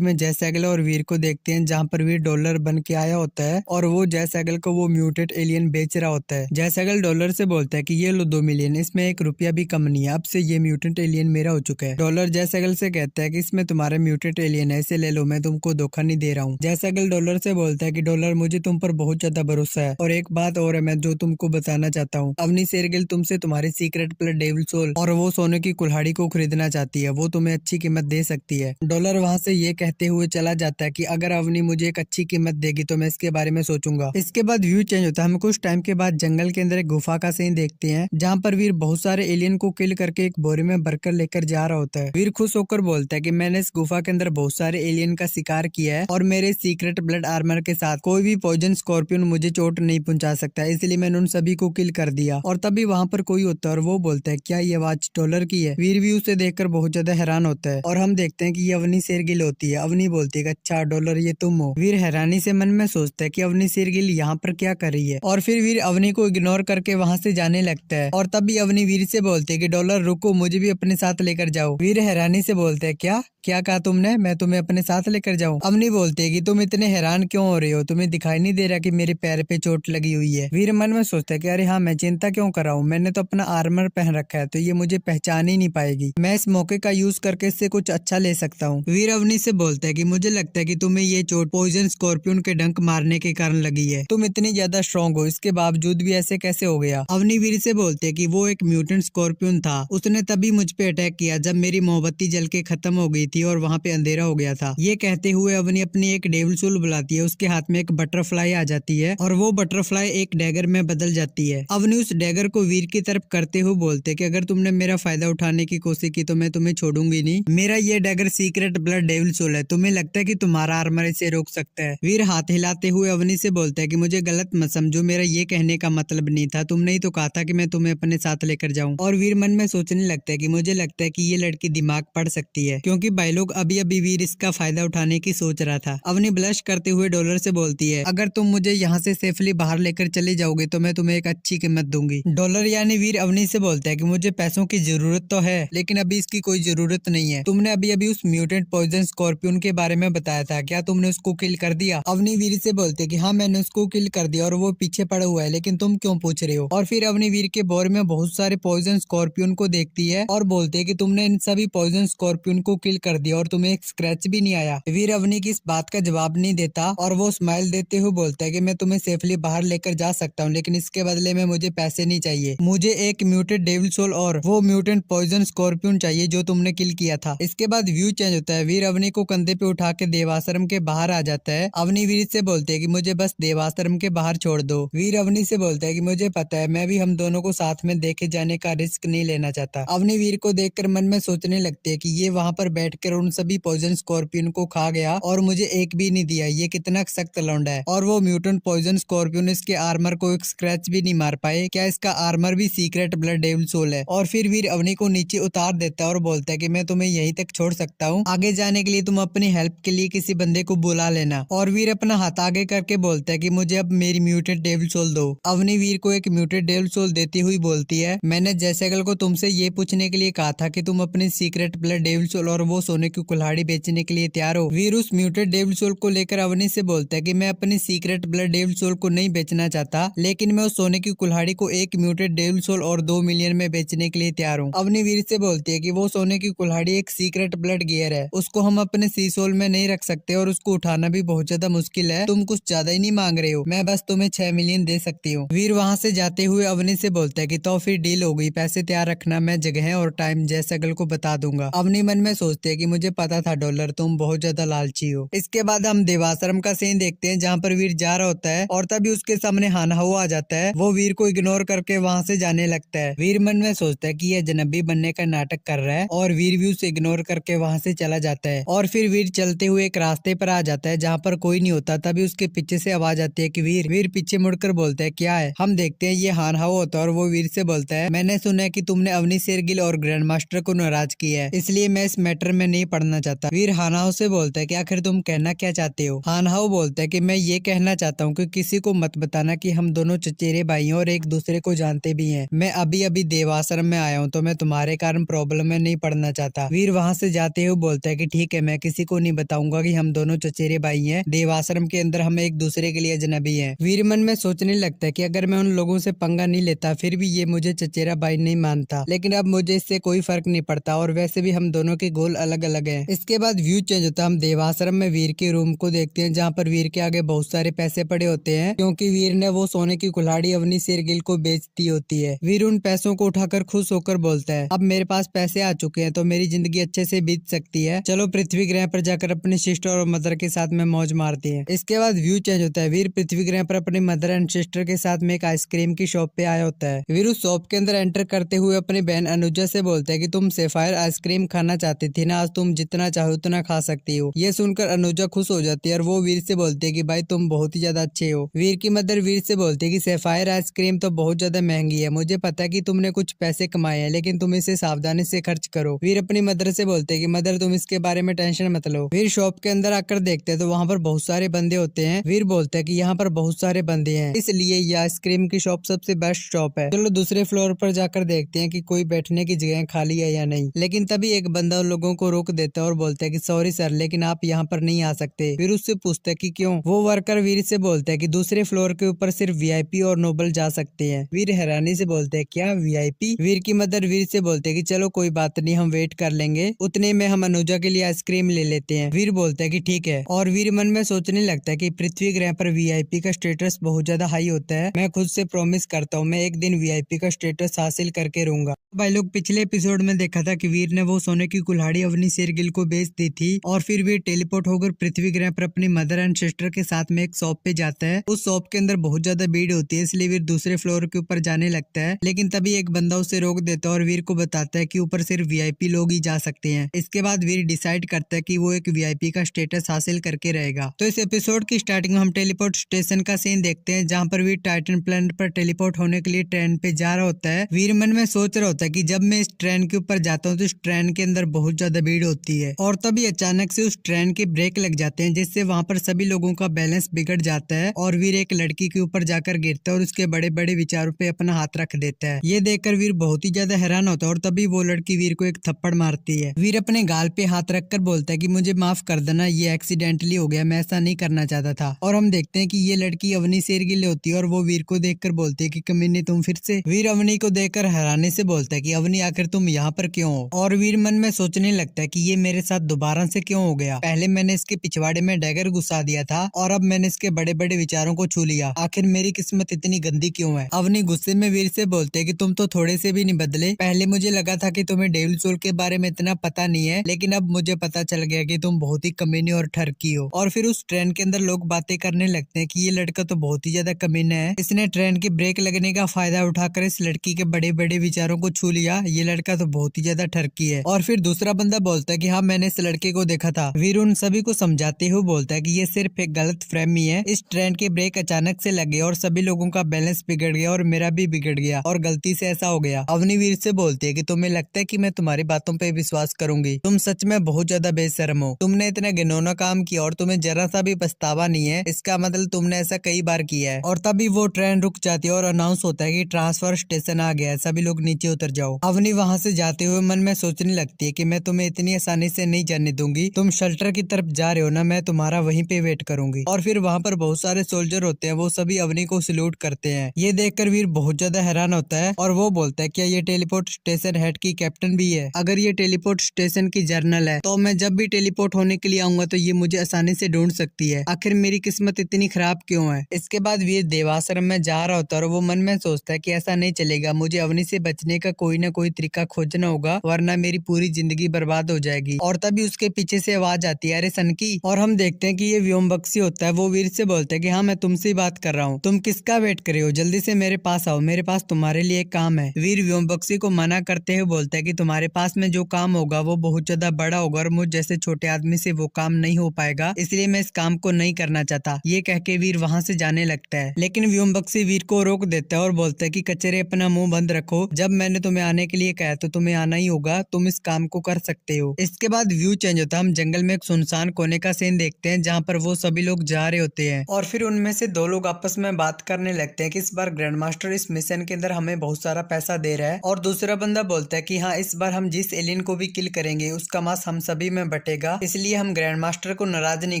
में जयसैगल और वीर को देखते हैं, जहाँ पर वीर डॉलर बन के आया होता है और वो जयसैगल को वो म्यूटेंट एलियन बेच रहा होता है। जयसैगल डॉलर से बोलता है कि ये लो 2 मिलियन, इसमें 1 रुपया भी कम नहीं है, अब से ये म्यूटेंट एलियन मेरा हो चुका है। डॉलर जयसैगल से कहता है कि इसमें तुम्हारा म्यूटेंट एलियन है, इसे ले लो, मैं तुमको धोखा नहीं दे रहा हूँ। जयसैगल डॉलर से बोलता है कि डॉलर मुझे तुम पर बहुत ज्यादा भरोसा है, और एक बात और है मैं जो तुमको बताना चाहता हूँ, अवनी शेरगिल तुमसे तुम्हारी सीक्रेट प्लस डेविल सोल और वो सोने की कुल्हाड़ी को खरीदना चाहती है, वो तुम्हें अच्छी कीमत दे सकती है। डॉलर वहाँ से ये कहते हुए चला जाता है कि अगर अवनी मुझे एक अच्छी कीमत देगी तो मैं इसके बारे में सोचूंगा। इसके बाद व्यू चेंज होता है। हम कुछ टाइम के बाद जंगल के अंदर एक गुफा का सीन देखते हैं, जहाँ पर वीर बहुत सारे एलियन को किल करके एक बोरे में भरकर लेकर जा रहा होता है। वीर खुश होकर बोलता है कि मैंने इस गुफा के अंदर बहुत सारे एलियन का शिकार किया है और मेरे सीक्रेट ब्लड आर्मर के साथ कोई भी पॉइजन स्कॉर्पियन मुझे चोट नहीं पहुंचा सकता, इसलिए मैंने उन सभी को किल कर दिया। और तभी वहाँ पर कोई होता है और वो बोलता है, क्या ये आवाज डॉलर की है? वीर भी उसे देखकर बहुत ज्यादा हैरान होता है और हम देखते हैं कि ये अवनी शेरगिल होती है। अवनी बोलती है, अच्छा डॉलर ये तुम हो? वीर हैरानी से मन में सोचता है कि अवनी शेरगिल यहाँ पर क्या कर रही है, और फिर वीर अवनी को इग्नोर करके वहाँ से जाने लगता है। और तभी अवनी वीर से बोलती है कि डॉलर रुको, मुझे भी अपने साथ लेकर जाओ। वीर हैरानी से बोलते है, क्या क्या कहा तुमने? मैं तुम्हें अपने साथ लेकर जाऊं? अवनी बोलती है कि तुम इतने हैरान क्यों हो रहे हो, तुम्हें दिखाई नहीं दे रहा कि मेरे पैर पे चोट लगी हुई है? वीर मन में सोचता है कि अरे हाँ, मैं चिंता क्यों कर रहा हूँ, मैंने तो अपना आर्मर पहन रखा है, तो ये मुझे पहचान ही नहीं पाएगी। मैं इस मौके का यूज करके इससे कुछ अच्छा ले सकता हूँ। वीर अवनी से बोलता है कि मुझे लगता है कि तुम्हें ये चोट पॉइजन स्कॉर्पियन के डंक मारने के कारण लगी है, तुम इतनी ज्यादा स्ट्रॉन्ग हो, इसके बावजूद भी ऐसे कैसे हो गया? अवनी वीर से बोलते है कि वो एक म्यूटेंट स्कॉर्पियन था, उसने तभी मुझ पे अटैक किया जब मेरी मोमबत्ती जल के खत्म हो गई थी और वहाँ पे अंधेरा हो गया था। ये कहते हुए अवनी अपनी एक डेविल सोल बुलाती है, उसके हाथ में एक बटरफ्लाई आ जाती है और वो बटरफ्लाई एक डैगर में बदल जाती है। अवनी उस डैगर को वीर की तरफ करते हुए बोलते कि अगर तुमने मेरा फायदा उठाने की कोशिश की तो मैं तुम्हें छोड़ूंगी नहीं। मेरा ये dagger secret blood devil soul है, तुम्हें लगता है कि तुम्हारा आर्मर इसे रोक सकता है? वीर हाथ हिलाते हुए अवनी से बोलता है कि मुझे गलत मत समझो, मेरा ये कहने का मतलब नहीं था, तुमने ही तो कहा था कि मैं तुम्हें अपने साथ लेकर जाऊं। और वीर मन में सोचने लगता है कि मुझे लगता है कि ये लड़की दिमाग पढ़ सकती है, क्योंकि भाई लोग अभी अभी वीर इसका फायदा उठाने की सोच रहा था। अवनी ब्लश करते हुए डॉलर से बोलती है, अगर तुम मुझे यहाँ से सेफली बाहर लेकर चले जाओगे तो मैं तुम्हें एक अच्छी कीमत दूंगी। डॉलर यानी वीर अवनी से बोलता है कि मुझे पैसों की जरूरत तो है, लेकिन अभी इसकी कोई जरूरत नहीं है। तुमने अभी अभी उस म्यूटेंट पॉइजन स्कॉर्पियन के बारे में बताया था, क्या तुमने उसको किल कर दिया? अवनी वीर से बोलते कि हाँ, मैंने उसको किल कर दिया और वो पीछे पड़ा हुआ है, लेकिन तुम क्यों पूछ रहे हो? और फिर अवनी वीर के बोर में बहुत सारे पॉइजन स्कॉर्पियन को देखती है और बोलते है कि तुमने इन सभी पॉइजन स्कॉर्पियन को किल कर दिया और तुम्हें एक स्क्रैच भी नहीं आया। वीर अवनी की इस बात का जवाब नहीं देता और वो स्माइल देते हुए बोलता है कि मैं तुम्हें सेफली बाहर लेकर जा सकता हूँ, लेकिन इसके बदले में मुझे पैसे नहीं चाहिए, मुझे एक म्यूटेंट डेविल सोल और वो म्यूटेंट पॉइजन स्कॉर्पियन चाहिए जो तुमने किल किया था। इसके बाद व्यू चेंज होता है। वीर अवनी को कंधे पे उठा के देवाश्रम के बाहर आ जाता है। अवनी वीर से बोलते है कि मुझे बस देवाश्रम के बाहर छोड़ दो। वीर अवनी से बोलता है कि मुझे पता है, मैं भी हम दोनों को साथ में देखे जाने का रिस्क नहीं लेना चाहता। अवनी वीर को देखकर मन में सोचने लगती है कि ये वहाँ पर बैठकर उन सभी पॉइजन स्कॉर्पियन को खा गया और मुझे एक भी नहीं दिया, ये कितना सख्त लौंडा है। और वो म्यूटेंट पॉइजन स्कॉर्पियन इसके आर्मर को एक स्क्रैच भी नहीं मार पाए, क्या इसका आर्मर भी सीक्रेट ब्लड डेविल सोल है? और फिर वीर अवनी को नीचे उतार देता है और बोलता है कि मैं तुम्हें यहीं तक छोड़ सकता हूँ, आगे जाने के लिए तुम अपनी हेल्प के लिए किसी बंदे को बुला लेना। और वीर अपना हाथ आगे करके बोलता है कि मुझे अब मेरी म्यूटेंट डेविल सोल दो। अवनी वीर को एक म्यूटेंट डेविल सोल देती हुई बोलती है, मैंने जयसैगल को तुमसे ये पूछने के लिए कहा था कि तुम अपनी सीक्रेट ब्लड डेविल सोल और वो सोने की कुल्हाड़ी बेचने के लिए तैयार हो? वीर उस म्यूटेंट डेविल सोल को लेकर अवनी से बोलता है कि मैं अपनी सीक्रेट ब्लड डेविल सोल को नहीं बेचना चाहता, लेकिन मैं उस सोने की कुल्हाड़ी को एक म्यूटेंट डेविल सोल और 2 मिलियन में बेचने के लिए तैयार हूँ। अवनी वीर से बोलती है कि वो सोने की कुल्हाड़ी एक सीक्रेट ब्लड गियर है, उसको हम अपने सी सोल में नहीं रख सकते और उसको उठाना भी बहुत ज्यादा मुश्किल है, तुम कुछ ज्यादा ही नहीं मांग रहे हो, मैं बस तुम्हें 6 मिलियन दे सकती हूँ। वीर वहाँ से जाते हुए अवनी से बोलता है कि तो फिर डील हो गई, पैसे तैयार रखना, मैं जगह और टाइम जयसैगल को बता दूंगा। अवनी मन में सोचते है कि मुझे पता था डॉलर, तुम बहुत ज्यादा लालची हो। इसके बाद हम देवाश्रम का सीन देखते हैं, जहाँ पर वीर जा रहा होता है और तभी उसके सामने हानहाऊ आ जाता है। वो वीर को इग्नोर करके वहाँ से जाने लगता है। वीर मन में सोचता है कि यह जनबी बनने का नाटक कर रहा है और वीर भी उसे इग्नोर करके वहाँ से चला जाता है। और फिर वीर चलते हुए एक रास्ते पर आ जाता है जहाँ पर कोई नहीं होता। तभी उसके पीछे से आवाज आती है कि वीर। वीर पीछे मुड़कर बोलता है क्या है। हम देखते हैं ये हान हाओ होता है और वो वीर से बोलता है मैंने सुना है कि तुमने अवनी शेरगिल और ग्रैंड मास्टर को नाराज किया है, इसलिए मैं इस मैटर में नहीं पढ़ना चाहता। वीर हानाओ से बोलता है कि आखिर तुम कहना क्या चाहते हो। हानहाओ बोलता है कि मैं ये कहना चाहता हूँ कि किसी को मत बताना कि हम दोनों चचेरे भाई हैं और एक दूसरे को जानते भी हैं। मैं अभी अभी देवाश्रम में आया हूँ तो मैं तुम्हारे कारण प्रॉब्लम में नहीं पड़ना चाहता। वीर वहाँ से जाते हुए बोलता है कि ठीक है, मैं किसी को नहीं बताऊंगा कि हम दोनों चचेरे भाई हैं। देवाश्रम के अंदर हम एक दूसरे के लिए अजनबी हैं। वीर मन में सोचने लगता है कि अगर मैं उन लोगों से पंगा नहीं लेता फिर भी ये मुझे चचेरा भाई नहीं मानता, लेकिन अब मुझे इससे कोई फर्क नहीं पड़ता और वैसे भी हम दोनों के गोल अलग अलग हैं। इसके बाद व्यू चेंज होता है। हम देवाश्रम में वीर के रूम को देखते हैं जहाँ पर वीर के आगे बहुत सारे पैसे पड़े होते हैं क्योंकि वीर ने वो सोने की कुल्हाड़ी अवनी शेरगिल को बेच दी होती है। वीर उन पैसों को उठाकर खुश होकर बोलता है अब मेरे पास पैसे आ चुके हैं तो मेरी जिंदगी अच्छे से बीत सकती है। चलो पृथ्वी ग्रह पर जाकर अपनी सिस्टर और मदर के साथ में मौज मारते हैं। इसके बाद व्यू चेंज होता है। वीर पृथ्वी ग्रह पर अपनी मदर एंड सिस्टर के साथ में एक आइसक्रीम की शॉप पे आया होता है। वीर उस शॉप के अंदर एंटर करते हुए अपनी बहन अनुजा से बोलता है कि तुम सैफायर आइसक्रीम खाना चाहती थी ना, आज तुम जितना चाहो उतना खा सकती हो। ये सुनकर अनुजा खुश हो जाती है और वो वीर से बोलती है कि भाई तुम बहुत ही ज्यादा अच्छे हो। वीर की मदर वीर से बोलती है कि सैफायर आइसक्रीम तो बहुत ज्यादा महंगी है, मुझे पता है कि तुमने कुछ पैसे कमाए हैं लेकिन तुम इसे सावधानी से खर्च करो। वीर अपनी मदर से बोलते हैं कि मदर तुम इसके बारे में टेंशन मत लो। वीर शॉप के अंदर आकर देखते हैं तो वहाँ पर बहुत सारे बंदे होते हैं। वीर बोलते हैं कि यहाँ पर बहुत सारे बंदे हैं इसलिए ये आइसक्रीम की शॉप सबसे बेस्ट शॉप है। चलो दूसरे फ्लोर पर जाकर देखते हैं कि कोई बैठने की जगह खाली है या नहीं। लेकिन तभी एक बंदा उन लोगों को रोक देता है और बोलता है कि सॉरी सर, लेकिन आप यहाँ पर नहीं आ सकते। फिर उससे पूछता है कि क्यों। वो वर्कर वीर से बोलता है कि दूसरे फ्लोर के ऊपर सिर्फ वीआईपी और नोबल जा सकते हैं। वीर हैरानी से बोलते हैं क्या वीआईपी। वीर की मदर वीर से बोलते है कि चलो कोई बात नहीं, हम वेट कर लेंगे, उतने में हम अनुजा के लिए आइसक्रीम ले लेते हैं। वीर बोलता है कि ठीक है और वीर मन में सोचने लगता है कि पृथ्वी ग्रह पर वीआईपी का स्टेटस बहुत ज्यादा हाई होता है। मैं खुद से प्रॉमिस करता हूँ मैं एक दिन वीआईपी का स्टेटस हासिल करके रहूंगा। भाई लोग पिछले एपिसोड में देखा था कि वीर ने वो सोने की कुल्हाड़ी अवनी शेरगिल को बेच दी थी और फिर वीर टेलीपोर्ट होकर पृथ्वी ग्रह पर अपनी मदर एंड सिस्टर के साथ में एक शॉप पे जाता है। उस शॉप के अंदर बहुत ज्यादा भीड़ होती है इसलिए वीर दूसरे फ्लोर के ऊपर जाने लगता है, लेकिन तभी एक बंदा उसे रोक देता है और वीर को बताता है कि ऊपर सिर्फ वीआईपी लोग ही जा सकते हैं। इसके बाद वीर डिसाइड करता है कि वो एक वीआईपी का स्टेटस हासिल करके रहेगा। तो इस एपिसोड की स्टार्टिंग में हम टेलीपोर्ट स्टेशन का सीन देखते हैं जहाँ पर वीर टाइटन प्लैनेट पर टेलीपोर्ट होने के लिए ट्रेन पे जा रहा होता है। वीर मन में सोच रहा होता है कि जब मैं इस ट्रेन के ऊपर जाता हूँ तो इस ट्रेन के अंदर बहुत ज्यादा भीड़ होती है और तभी अचानक से उस ट्रेन के ब्रेक लग जाते हैं जिससे वहाँ पर सभी लोगों का बैलेंस बिगड़ जाता है और वीर एक लड़की के ऊपर जाकर गिरता है और उसके बड़े बड़े विचारों पे अपना हाथ रख देता है। ये देखकर वीर बहुत ही ज्यादा हैरान होता है और तभी वो लड़की वीर को एक थप्पड़ मारती है। वीर अपने गाल पे हाथ रखकर बोलता है कि मुझे माफ कर देना, ये एक्सीडेंटली हो गया, मैं ऐसा नहीं करना चाहता था। और हम देखते हैं कि ये लड़की अवनी शेरगिल होती है और वो वीर को देखकर बोलती है कि कमीने तुम फिर से। वीर अवनी को देखकर हैरानी से बोलता है कि अवनी आखिर तुम यहाँ पर क्यों हो। और वीर मन में सोचने लगता है कि ये मेरे साथ दोबारा से क्यों हो गया। पहले मैंने इसके पिछवाड़े में डैगर घुसा दिया था और अब मैंने इसके बड़े बड़े विचारों को छू लिया, आखिर मेरी किस्मत इतनी गंदी क्यों है। अवनी गुस्से में वीर से बोलते है कि तुम तो थोड़े से भी नहीं बदले। पहले मुझे लगा था कि तुम्हें डेविल सोल के बारे में इतना पता नहीं है, लेकिन अब मुझे पता चल गया कि तुम बहुत ही कमीने और ठरकी हो। और फिर उस ट्रेन के अंदर लोग बातें करने लगते हैं कि ये लड़का तो बहुत ही ज्यादा कमीना है, इसने ट्रेन के ब्रेक लगने का फायदा उठाकर इस लड़की के बड़े बड़े विचारों को छू लिया, ये लड़का तो बहुत ही ज्यादा ठरकी है। और फिर दूसरा बंदा बोलता है कि हाँ मैंने इस लड़के को देखा था। वीर उन सभी को समझाते हुए बोलता है कि ये सिर्फ एक गलत फहमी है, इस ट्रेन के ब्रेक अचानक से लगे और सभी लोगों का बैलेंस बिगड़ गया और मेरा भी बिगड़ गया और गलती से ऐसा हो गया। अवनी वीर से बोलती है कि तुम्हें लगता है कि मैं तुम्हारी बातों पे विश्वास करूंगी, तुम सच में बहुत ज्यादा बेशर्म हो, तुमने इतना घिनौना काम किया और तुम्हें जरा सा भी पछतावा नहीं है, इसका मतलब तुमने ऐसा कई बार किया है। और तभी वो ट्रेन रुक जाती है और अनाउंस होता है कि ट्रांसफर स्टेशन आ गया है, सभी लोग नीचे उतर जाओ। अवनी वहाँ से जाते हुए मन में सोचने लगती है कि मैं तुम्हें इतनी आसानी से नहीं जाने दूंगी, तुम शेल्टर की तरफ जा रहे हो ना, मैं तुम्हारा वहीं पे वेट करूंगी। और फिर वहाँ पर बहुत सारे सोल्जर होते हैं, वो सभी अवनी को सल्यूट करते हैं। ये देखकर वीर बहुत ज्यादा हैरान होता है और वो बोलता है क्या ये टेलीपोर्ट स्टेशन हेड की कैप्टन भी है। अगर ये टेलीपोर्ट स्टेशन की जर्नल है तो मैं जब भी टेलीपोर्ट होने के लिए आऊंगा तो ये मुझे आसानी से ढूंढ सकती है, आखिर मेरी किस्मत इतनी खराब क्यों है। इसके बाद वीर देवाश्रम में जा रहा होता है और वो मन में सोचता है कि ऐसा नहीं चलेगा, मुझे अवनी से बचने का कोई ना कोई तरीका खोजना होगा वरना मेरी पूरी जिंदगी बर्बाद हो जाएगी। और तभी उसके पीछे से आवाज आती है अरे सनकी। और हम देखते हैं कि ये व्योम बक्सी होता है। वो वीर से बोलता है कि हाँ मैं तुमसे ही बात कर रहा हूँ, तुम किसका वेट कर रहे हो, जल्दी से मेरे पास आओ, मेरे पास तुम्हारे लिए एक काम है। वीर व्योम बक्सी को मना करते हुए बोलता है कि तुम्हारे पास में जो काम होगा वो बहुत ज्यादा बड़ा होगा और मुझ जैसे छोटे आदमी से वो काम नहीं हो पाएगा, इसलिए मैं इस काम को नहीं करना चाहता। ये कह के वीर वहाँ से जाने लगता है, लेकिन व्योमबक्सी वीर को रोक देता है और बोलता है कि कचरे अपना मुंह बंद रखो, जब मैंने तुम्हें आने के लिए कहा तो तुम्हें आना ही होगा, तुम इस काम को कर सकते हो। इसके बाद व्यू चेंज होता है, हम जंगल में एक सुनसान कोने का सीन देखते हैं जहाँ पर वो सभी लोग जा रहे होते हैं और फिर उनमें से दो लोग आपस में बात करने लगते हैं कि इस बार ग्रैंड मास्टर इस मिशन के अंदर हमें बहुत सारा पैसा दे रहा है, और दूसरा बंदा बोलता है कि हाँ, इस बार हम जिस एलियन को भी किल करेंगे उसका मांस हम सभी में बटेगा, इसलिए हम ग्रैंड मास्टर को नाराज नहीं